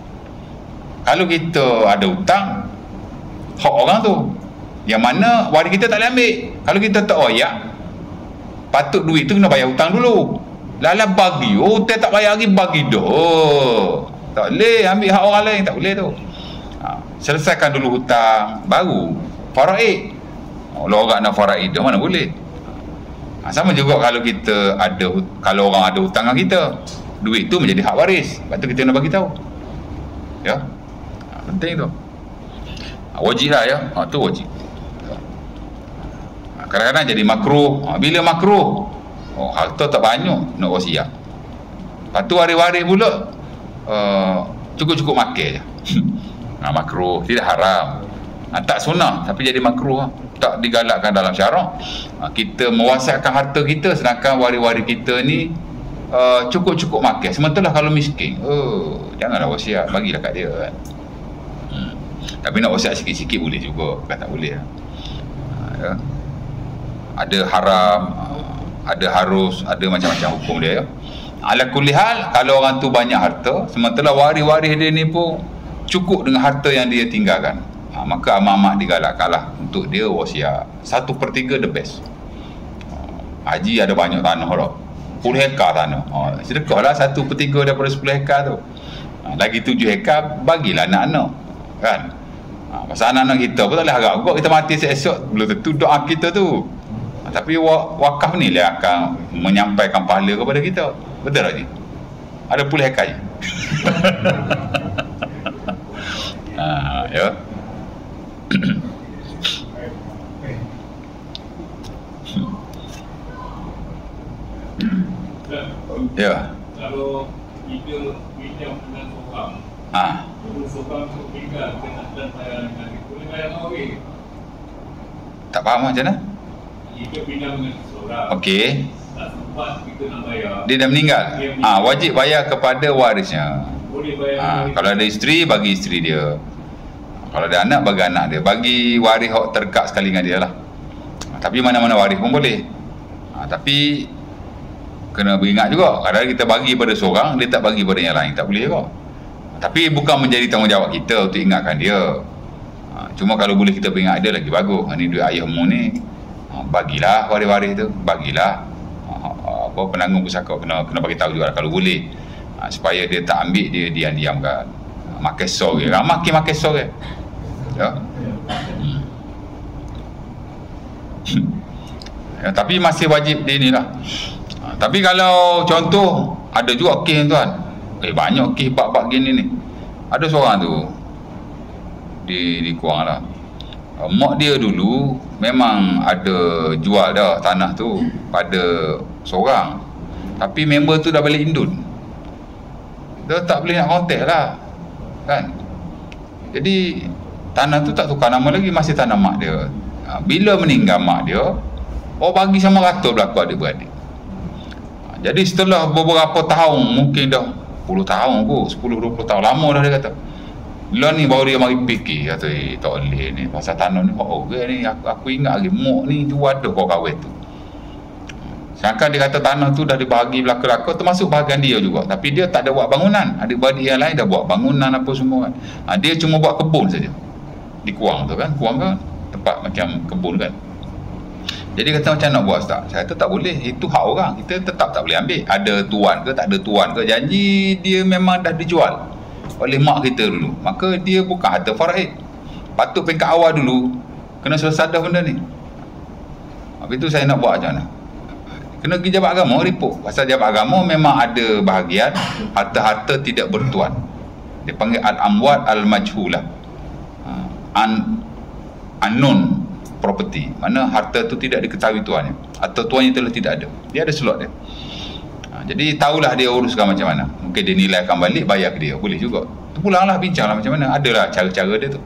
Kalau kita ada hutang, hak orang tu, yang mana waris kita tak boleh ambil. Kalau kita tak royak, patut duit tu kena bayar hutang dulu. Lala bagi, hutang tak bayar lagi, bagi dah. Tak boleh ambil hak orang lain, tak boleh tu. Selesaikan dulu hutang, baru faraid. Kalau orang nak faraid dah, mana boleh. Sama juga kalau kita ada, kalau orang ada hutang dengan kita, duit tu menjadi hak waris. Lepas tu kita nak bagi tahu. Ya. Penting tu. Wajib lah ya. Tu wajib. Kadang-kadang jadi makruh. Bila makruh, harta tak banyak, nak wasiat. Lepas tu waris-waris pula cukup-cukup makan je. Makruh, tidak haram. Tak sunnah, tapi jadi makruh. Tak digalakkan dalam syarak. Kita mewasiatkan harta kita, sedangkan waris-waris kita ni cukup-cukup makan. Sementara kalau miskin, janganlah wasiat, bagilah kat dia kan. Tapi nak wasiat sikit-sikit boleh juga, bukan tak boleh. Ya. Ada haram, ada harus, ada macam-macam hukum dia ya. Ala kulli hal, kalau orang tu banyak harta, sementara waris-waris dia ni pun cukup dengan harta yang dia tinggalkan, maka amat-amat digalakkanlah untuk dia wasiat. 1/3 the best. Haji ada banyak tanah lah, 10 hektar tanah, sedekahlah 1/3 daripada 10 hektar tu. Lagi 7 hektar bagilah anak-anak kan. Pasal anak-anak kita pun tak boleh harap kok kita mati esok, belum tentu doa kita tu. Tapi wakaf ni lah akan menyampaikan pahala kepada kita. Betul tak ni? Ada pulih hekai. Ya. Ya. Kalau kita pinjam dengan seorang, seorang tu tinggal dan bayar dengan dia, boleh bayar dengan orang? Tak faham macam mana? Kita pinjam dengan seorang. Okey. Tak sempat kita nak bayar. Dia dah meninggal. Wajib bayar kepada warisnya. Boleh bayar. Kalau ada isteri, bagi isteri dia. Kalau ada anak, bagi anak dia. Bagi waris hok terdekat sekali dengan dia lah. Tapi mana-mana waris pun boleh. Tapi kena beringat juga, kadang-kadang kita bagi pada seorang, dia tak bagi pada yang lain, tak boleh juga. Tapi bukan menjadi tanggungjawab kita untuk ingatkan dia. Cuma kalau boleh kita beringat dia lagi bagus. Ni duit ayahmu ni, bagilah waris-waris tu, bagilah. Penanggung pesakit kena bagi tahu juga kalau boleh, supaya dia tak ambil, dia diam-diamkan. Makan sor dia, makin sor dia. Ya. Ya, tapi masih wajib dia ni lah. Tapi kalau contoh ada juga kes tuan, banyak kes bab-bab gini ni. Ada seorang tu di Kuang lah, mak dia dulu memang ada jual dah tanah tu pada seorang, tapi member tu dah balik Indun, dia tak boleh nak kontak lah kan. Jadi tanah tu tak tukar nama lagi, masih tanah mak dia. Bila meninggal mak dia, bagi sama rata berlaku adik-beradik. Jadi setelah beberapa tahun, mungkin dah 10 tahun kot, 10-20 tahun, lama dah dia kata. Lah ni baru dia mari fikir, kata tak boleh ni, pasal tanah ni ni aku ingat lagi mak ni jual ada kau kahwin tu. Sedangkan dia kata tanah tu dah dibahagi belaka-belaka, termasuk bahagian dia juga. Tapi dia tak ada buat bangunan, adik-beradik yang lain dah buat bangunan apa semua kan. Dia cuma buat kebun saja di Kuang tu kan. Kuang kan tempat macam kebun kan. Jadi kata macam nak buat Ustaz? Saya kata tak boleh, itu hak orang, kita tetap tak boleh ambil. Ada tuan ke tak ada tuan ke, janji dia memang dah dijual oleh mak kita dulu, maka dia bukan harta faraid. Patut peringkat awal dulu kena selesai dah benda ni. Habis tu saya nak buat macam mana? Kena pergi jabat agama report. Pasal jabat agama memang ada bahagian harta-harta tidak bertuan, dia panggil al-amwat al-majhulah, unknown property, mana harta tu tidak diketahui tuannya atau tuannya telah tidak ada. Dia ada slot dia. Jadi tahulah dia uruskan macam mana. Mungkin dia nilaikan balik, bayar ke dia, boleh juga. Tu pulanglah bincanglah macam mana. Adalah cara-cara dia tu.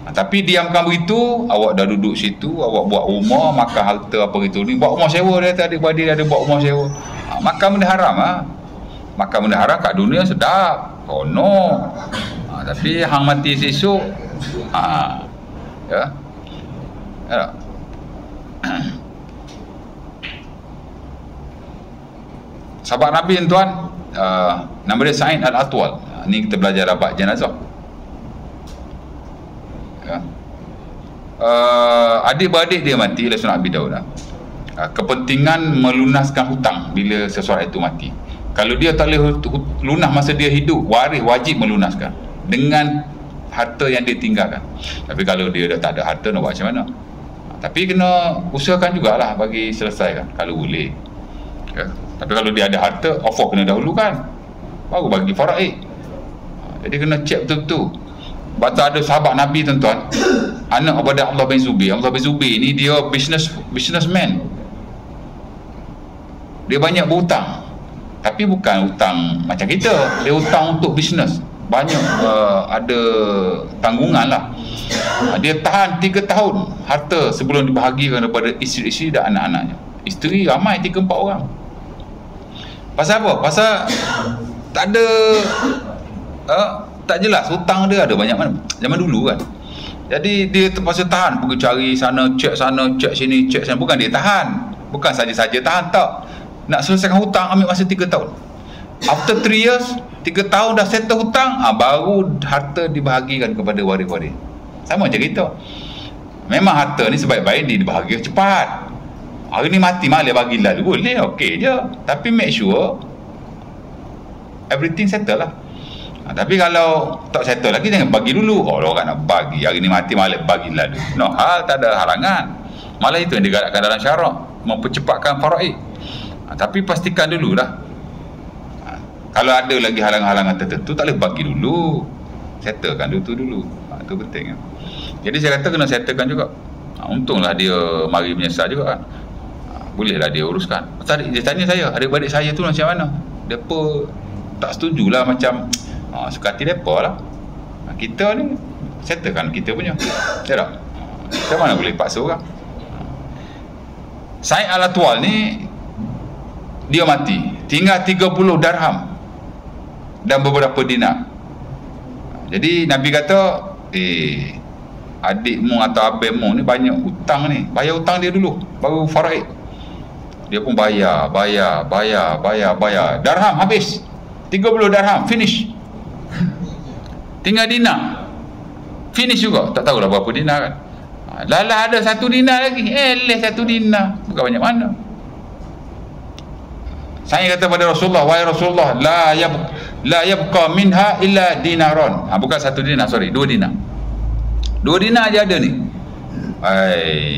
Tapi diamkan begitu, awak dah duduk situ, awak buat rumah, makan harta apa gitu ni, buat rumah sewa dia, adik-beradik ada buat rumah sewa. Makan benda haram makan benda haram kat dunia sedap, kono. Tapi hang mati esok, ya. Ya. Sahabat Nabi tuan, nama dia Sa'id Al-Atwal. Ni kita belajar rabat jenazah. Ya. Adik-beradik dia mati oleh Sunan Abi Daud. Kepentingan melunaskan hutang bila seseorang itu mati. Kalau dia tak boleh lunas masa dia hidup, waris wajib melunaskan dengan harta yang dia tinggalkan. Tapi kalau dia dah tak ada harta, nak buat macam mana? Tapi kena usahakan jugalah bagi selesaikan kalau boleh. Ya. Tapi kalau dia ada harta, offer kena dahulukan, baru bagi faraid. Jadi kena check betul-betul. Baca ada sahabat Nabi tuan-tuan, anak kepada Abdullah bin Zubair. Abdullah bin Zubair ni dia businessman. Dia banyak berhutang. Tapi bukan hutang macam kita. Dia hutang untuk bisnes. Banyak ada tanggungan lah. Dia tahan 3 tahun harta sebelum dibahagikan kepada isteri-isteri dan anak-anaknya. Isteri ramai 3-4 orang. Pasal apa? Pasal tak ada tak jelas hutang dia ada banyak mana zaman dulu kan. Jadi dia terpaksa tahan, pergi cari sana, cek sini, cek sana. Bukan dia tahan, bukan saja-saja tahan, tak. Nak selesaikan hutang ambil masa 3 tahun. After 3 years, 3 tahun dah settle hutang, baru harta dibahagikan kepada waris-waris. Sama macam kita. Memang harta ni sebaik-baik dibahagi cepat. Hari ni mati malah bagi lalu, boleh, okey je. Tapi make sure everything settle lah. Tapi kalau tak settle lagi, jangan bagi dulu. Orang nak bagi, hari ni mati malah bagi lalu. No hal, tak ada halangan. Malah itu yang digalakkan dalam syarak. mempercepatkan faraid. Tapi pastikan dululah. Kalau ada lagi halang-halangan tertentu, tak boleh bagi dulu. Settlekan dulu. Itu penting. Jadi saya kata kena settlekan juga. Untunglah dia mari menyesal juga kan. Bolehlah dia uruskan. Dia tanya saya, adik-adik saya tu macam mana? Depa tak setujulah macam suka hati depa lah. Kita ni settlekan kita punya. Ya tak? Macam mana boleh paksa orang? Said Al-Atwal ni dia mati, tinggal 30 dirham dan beberapa dinar. Jadi Nabi kata, adikmu atau abangmu ni banyak hutang ni, bayar hutang dia dulu baru faraid. Dia pun bayar. Dirham habis. 30 dirham finish. Tinggal dinar. Finish juga. Tak tahulah berapa dinar kan. Lala ada 1 dinar lagi. 1 dinar. Bukan banyak mana. Saya kata pada Rasulullah, wahai Rasulullah, la yabqa minha illa dinaron. Bukan 1 dinar, sorry, 2 dinar. 2 dinar aja ada ni.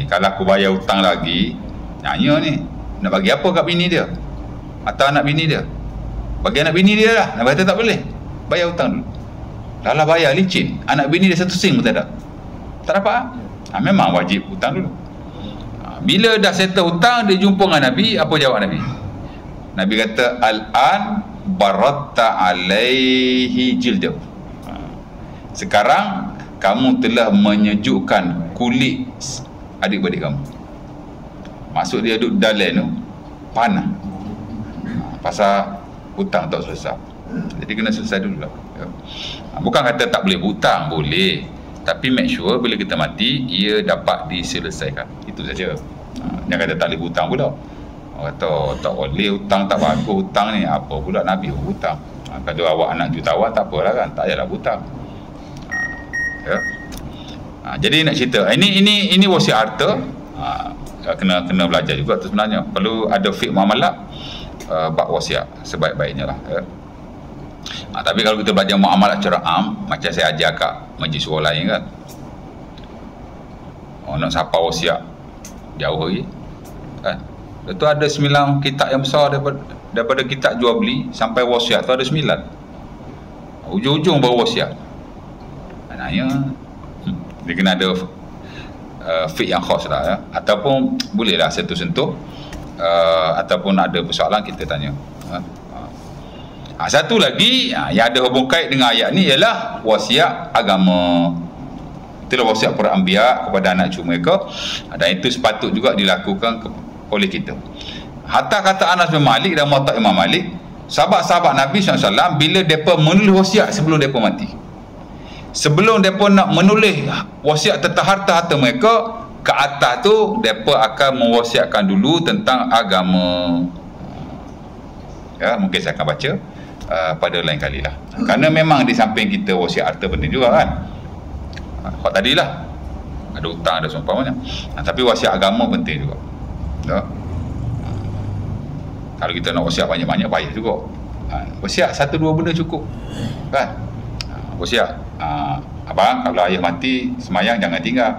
Kalau aku bayar hutang lagi, nanya ni, nak bagi apa kat bini dia? Atau anak bini dia? Bagi anak bini dia lah. Nak kata tak boleh. Bayar hutang dulu. Dah bayar licin. Anak bini dia 1 sen pun tak ada. Tak dapat. Memang wajib hutang dulu. Bila dah settle hutang, dia jumpa dengan Nabi. Apa jawab Nabi? Nabi kata, Al-an baratta alaihi jildahu. Sekarang kamu telah menyejukkan kulit adik-beradik kamu. Maksud dia duduk dalam tu panah. Pasal hutang tak selesai. Jadi kena selesai dulu lah. Bukan kata tak boleh hutang, boleh. Tapi make sure bila kita mati, ia dapat diselesaikan. Itu saja. Jangan kata tak boleh hutang pula. Orang kata tak boleh hutang, tak bagus hutang ni. Apa pula Nabi hutang? Kalau awak anak jutawan tak apalah kan. Tak payahlah hutang. Ya. Jadi nak cerita. Ini wasiat harta. Kena belajar juga tu sebenarnya. Perlu ada fiqh muamalah bab wasiat sebaik-baiknya lah. Ya. Tapi kalau kita belajar muamalah secara am, macam saya ajar kat majlis surau lain kan, nak siapa wasiat jauh lagi kan. Itu ada 9 kitab yang besar daripada kitab jual beli sampai wasiat tu ada 9. Ujung-ujung baru wasiat. Maknanya dia kena ada fiqh yang khas lah ya. Ataupun bolehlah sentuh-sentuh ataupun ada persoalan kita tanya. Satu lagi yang ada hubung kait dengan ayat ni ialah wasiat agama. Itulah wasiat para anbiya kepada anak cucu mereka, dan itu sepatut juga dilakukan oleh kita. Hatta kata Anas bin Malik dan Muwatta Imam Malik, sahabat-sahabat Nabi SAW bila mereka menulis wasiat sebelum mereka mati, sebelum mereka nak menulis wasiat tentang harta-harta mereka, ke atas tu mereka akan mewasiatkan dulu tentang agama. Ya, mungkin saya akan baca pada lain kali lah. Kerana memang di samping kita wasiat harta penting juga kan. Kau tadilah ada hutang, ada seumpamanya. Tapi wasiat agama penting juga. Ya. Kalau kita nak wasiat banyak-banyak payah juga. Wasiat 1-2 benda cukup. Kan? Wasiat abang kalau ayah mati semayang jangan tinggal.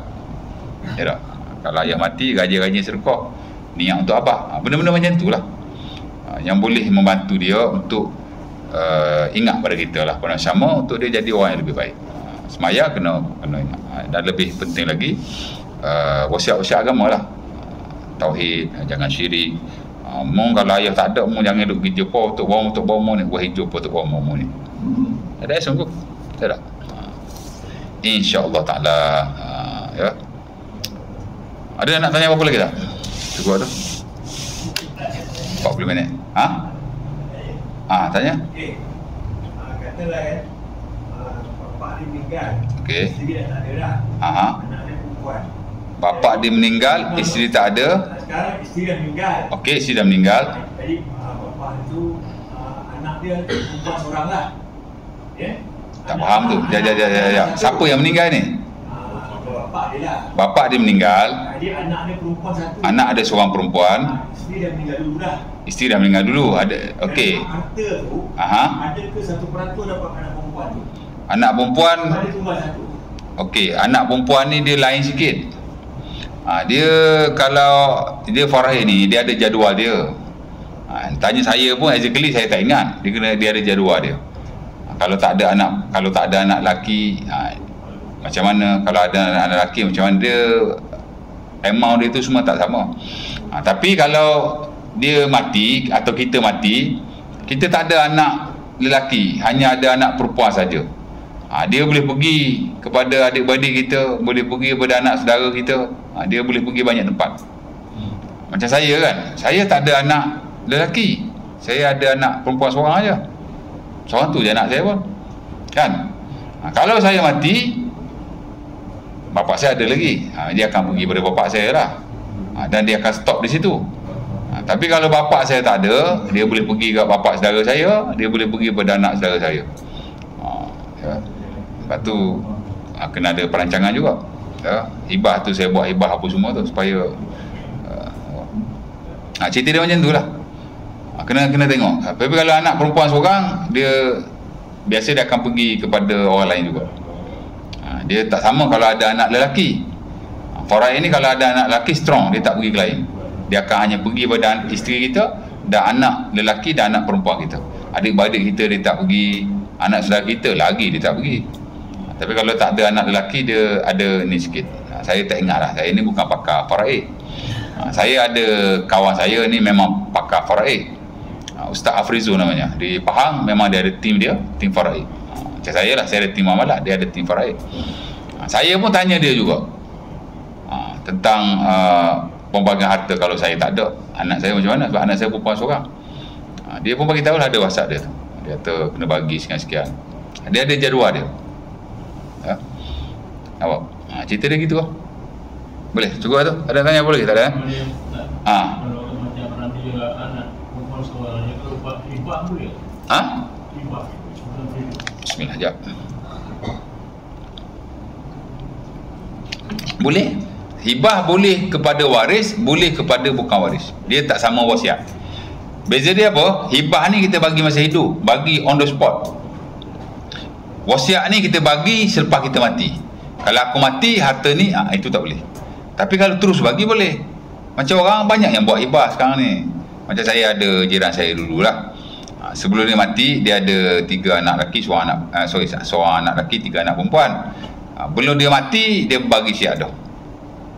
Ya tak? Kalau ayah mati gaji-gaji sedekah, niat untuk abah. Benda-benda macam itulah. Yang boleh membantu dia untuk ingat pada kita lah pada sama untuk dia jadi orang yang lebih baik. Semaya kena ingat. Dan lebih penting lagi wasiat-wasiat agama lah. Tauhid, jangan syirik. Mung kalau ayah tak ada, mung jangan duduk kerja apa untuk bawa ni, buat hijau apa untuk bawa mu ni. Ada sungguh. Tak ada. InsyaAllah ta'ala. Ya. Ada nak tanya apa-apa lagi tak? Cukup tu 40 minit. Tanya. Katalah kan, bapak dia meninggal. Okey. Isteri dah tak ada dah. Anak dia perempuan. Bapak dia meninggal, isteri tak ada. Sekarang isteri dah meninggal. Okey, isteri dah meninggal. Jadi bapak tu anak dia perempuan seorang lah. Ya? Tak faham tu. Ya. Siapa yang meninggal ni? Bapak dia lah. Bapak dia meninggal. Jadi anak dia perempuan satu. Anak ada seorang perempuan. Isteri dah meninggal dulu dah. Isteri dah meninggal dulu. Ada. Okey. Harta tu, ada ke 1% dapat anak perempuan tu? Anak perempuan. Ada tunggal satu. Okey, anak perempuan ni dia lain sikit. Dia kalau dia faraid ni, dia ada jadual dia. Tanya saya pun exactly saya tak ingat. Dia ada jadual dia. Kalau tak ada anak lelaki, macam mana? Kalau ada anak lelaki macam mana? Dia amount dia tu semua tak sama. Tapi kalau dia mati atau kita mati, kita tak ada anak lelaki, hanya ada anak perempuan saja. Dia boleh pergi kepada adik-beradik kita, boleh pergi kepada anak saudara kita, dia boleh pergi banyak tempat. Macam saya kan, saya tak ada anak lelaki, saya ada anak perempuan seorang aja. Seorang tu je anak saya pun kan. Kalau saya mati, bapak saya ada lagi, dia akan pergi pada bapak saya lah, dan dia akan stop di situ. Tapi kalau bapak saya tak ada, dia boleh pergi ke bapak saudara saya, dia boleh pergi pada anak saudara saya. Ya. Lepas tu kena ada perancangan juga. Ya. Hibah tu saya buat hibah apa semua tu supaya cerita dia macam tu lah. Kena tengok. Tapi kalau anak perempuan seorang, dia biasa dia akan pergi kepada orang lain juga. Dia tak sama kalau ada anak lelaki. Faraid ni kalau ada anak lelaki strong, dia tak pergi ke lain. Dia akan hanya pergi pada isteri kita dan anak lelaki dan anak perempuan kita. Adik-beradik kita dia tak pergi, anak saudara kita lagi dia tak pergi. Tapi kalau tak ada anak lelaki, dia ada ni sikit. Saya tak ingat lah, saya ni bukan pakar faraid. Saya ada kawan saya ni memang pakar faraid, Ustaz Afrizu namanya, di Pahang. Memang dia ada tim dia, tim faraid. Macam saya lah, saya ada tim amalat, dia ada tim faraid. Saya pun tanya dia juga tentang pembagian harta kalau saya tak ada. Anak saya macam mana, sebab anak saya perempuan seorang. Dia pun bagi tahu lah, ada WhatsApp dia tu. Dia kata kena bagi sekian-sekian. Dia ada jadual dia. Ya. Nampak? Cerita dia gitu lah. Boleh? Cukup lah tu? Ada tanya apa lagi? Tak ada? Kalau macam nanti anak perempuan seorang, dia kalau buat hibah boleh? Hibah. Bismillah, sekejap. Boleh. Hibah boleh kepada waris, boleh kepada bukan waris. Dia tak sama wasiat. Beza dia apa? Hibah ni kita bagi masa hidup, bagi on the spot. Wasiat ni kita bagi selepas kita mati. Kalau aku mati, harta ni itu tak boleh. Tapi kalau terus bagi boleh. Macam orang banyak yang buat hibah sekarang ni. Macam saya ada jiran saya dululah. Sebelum dia mati, dia ada 3 anak lelaki, seorang anak lelaki, 3 anak perempuan. Belum dia mati, dia bagi siap dah.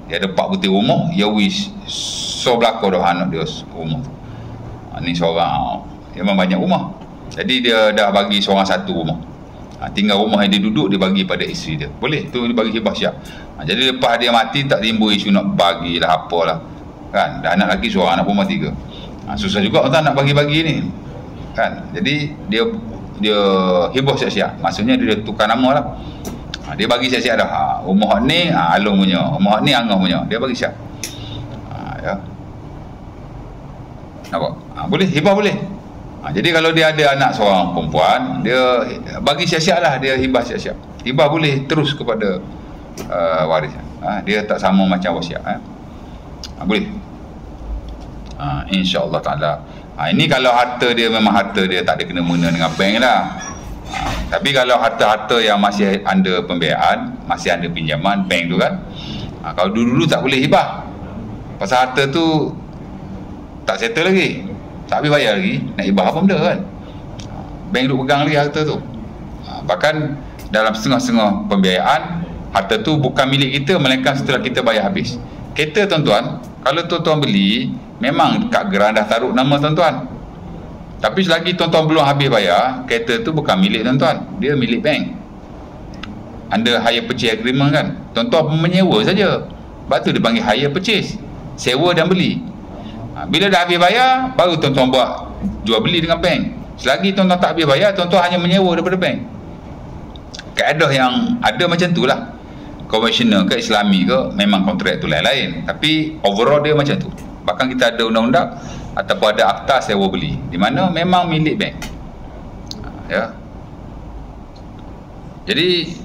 Dia ada 4 butir rumah, dia wish so belakang dah anak dia rumah tu. Ni seorang, dia memang banyak rumah. Jadi dia dah bagi seorang satu rumah. Tinggal rumah yang dia duduk, dia bagi pada isteri dia. Boleh, tu dia bagi hibah siap. Jadi lepas dia mati, tak timbul isu nak bagilah apalah. Kan, dah anak lelaki seorang, anak perempuan 3. Susah juga orang nak bagi-bagi ni. Kan, jadi dia hibah siap-siap. Maksudnya dia tukar nama lah. Dia bagi siap-siap dah. Rumah ni Alung punya, rumah ni Angah punya. Dia bagi siap. Ya. Nampak? Boleh, hibah boleh. Jadi kalau dia ada anak seorang perempuan, dia bagi siap-siap lah, dia hibah siap-siap. Hibah boleh terus kepada waris. Dia tak sama macam wasiat. Boleh. InsyaAllah ta'ala. Ini kalau harta dia memang harta dia tak ada kena-mena dengan bank lah. Tapi kalau harta-harta yang masih under pembiayaan, masih under pinjaman bank tu kan, kalau dulu-dulu tak boleh hibah. Pasal harta tu tak settle lagi, tak habis bayar lagi, nak hibah apa benda kan. Bank duk pegang lagi harta tu. Bahkan dalam setengah-setengah pembiayaan, harta tu bukan milik kita melainkan setelah kita bayar habis. Kereta tuan-tuan, kalau tuan-tuan beli, memang kat geran dah taruh nama tuan-tuan. Tapi selagi tuan-tuan belum habis bayar, kereta tu bukan milik tuan-tuan, dia milik bank. Under hire purchase agreement kan. Tuan-tuan menyewa saja. Sebab tu dipanggil hire purchase, sewa dan beli. Bila dah habis bayar, baru tuan-tuan buat jual beli dengan bank. Selagi tuan-tuan tak habis bayar, tuan-tuan hanya menyewa daripada bank. Kaedah yang ada macam tu lah. Konvensional ke Islami ke, memang kontrak tu lain-lain. Tapi overall dia macam tu. Bahkan kita ada undang-undang ataupun ada akta sewa beli, di mana memang milik bank. Ya. Jadi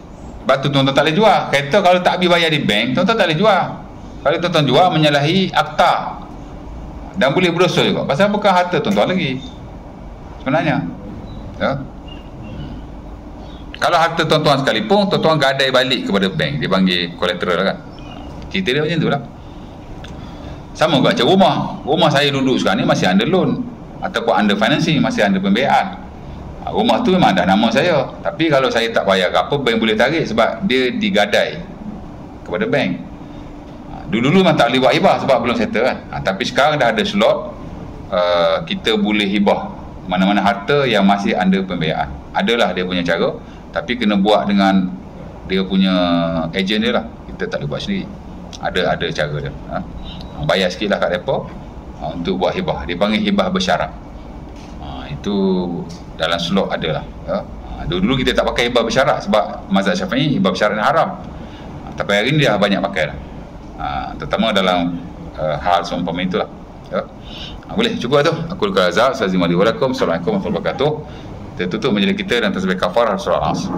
batu tuan-tuan tak boleh jual. Kereta kalau tak habis bayar di bank, tuan-tuan tak boleh jual. Kalau tuan-tuan jual, menyalahi akta dan boleh berdosa juga. Pasal bukan harta tuan-tuan lagi sebenarnya. Ya. Kalau harta tuan-tuan sekalipun, tuan-tuan gadai balik kepada bank, dia panggil collateral kan. Cerita dia macam tu lah. Sama juga macam rumah saya duduk sekarang ni masih under loan ataupun under financing, masih under pembiayaan. Rumah tu memang ada nama saya, tapi kalau saya tak bayar apa, bank boleh tarik sebab dia digadai kepada bank. Dulu memang tak boleh buat hibah sebab belum settle kan. Tapi sekarang dah ada slot, kita boleh hibah mana-mana harta yang masih under pembiayaan. Adalah dia punya cara, tapi kena buat dengan dia punya ejen dia lah. Kita tak boleh buat sendiri. Ada cara dia. Bayar sikit lah kat mereka untuk buat hibah. Dia panggil hibah bersyarat. Itu dalam slot ada lah. Dulu kita tak pakai hibah bersyarat sebab mazhab Syafi'i hibah bersyarat ni haram. Tapi hari ni dia banyak pakai lah. Terutama dalam hal seumpama itulah. Boleh cukup tu. Aku Luka Azhar. Assalamualaikum warahmatullahi wabarakatuh. Kita tutup majlis kita dan tasbih kafarah surah Al-Asr.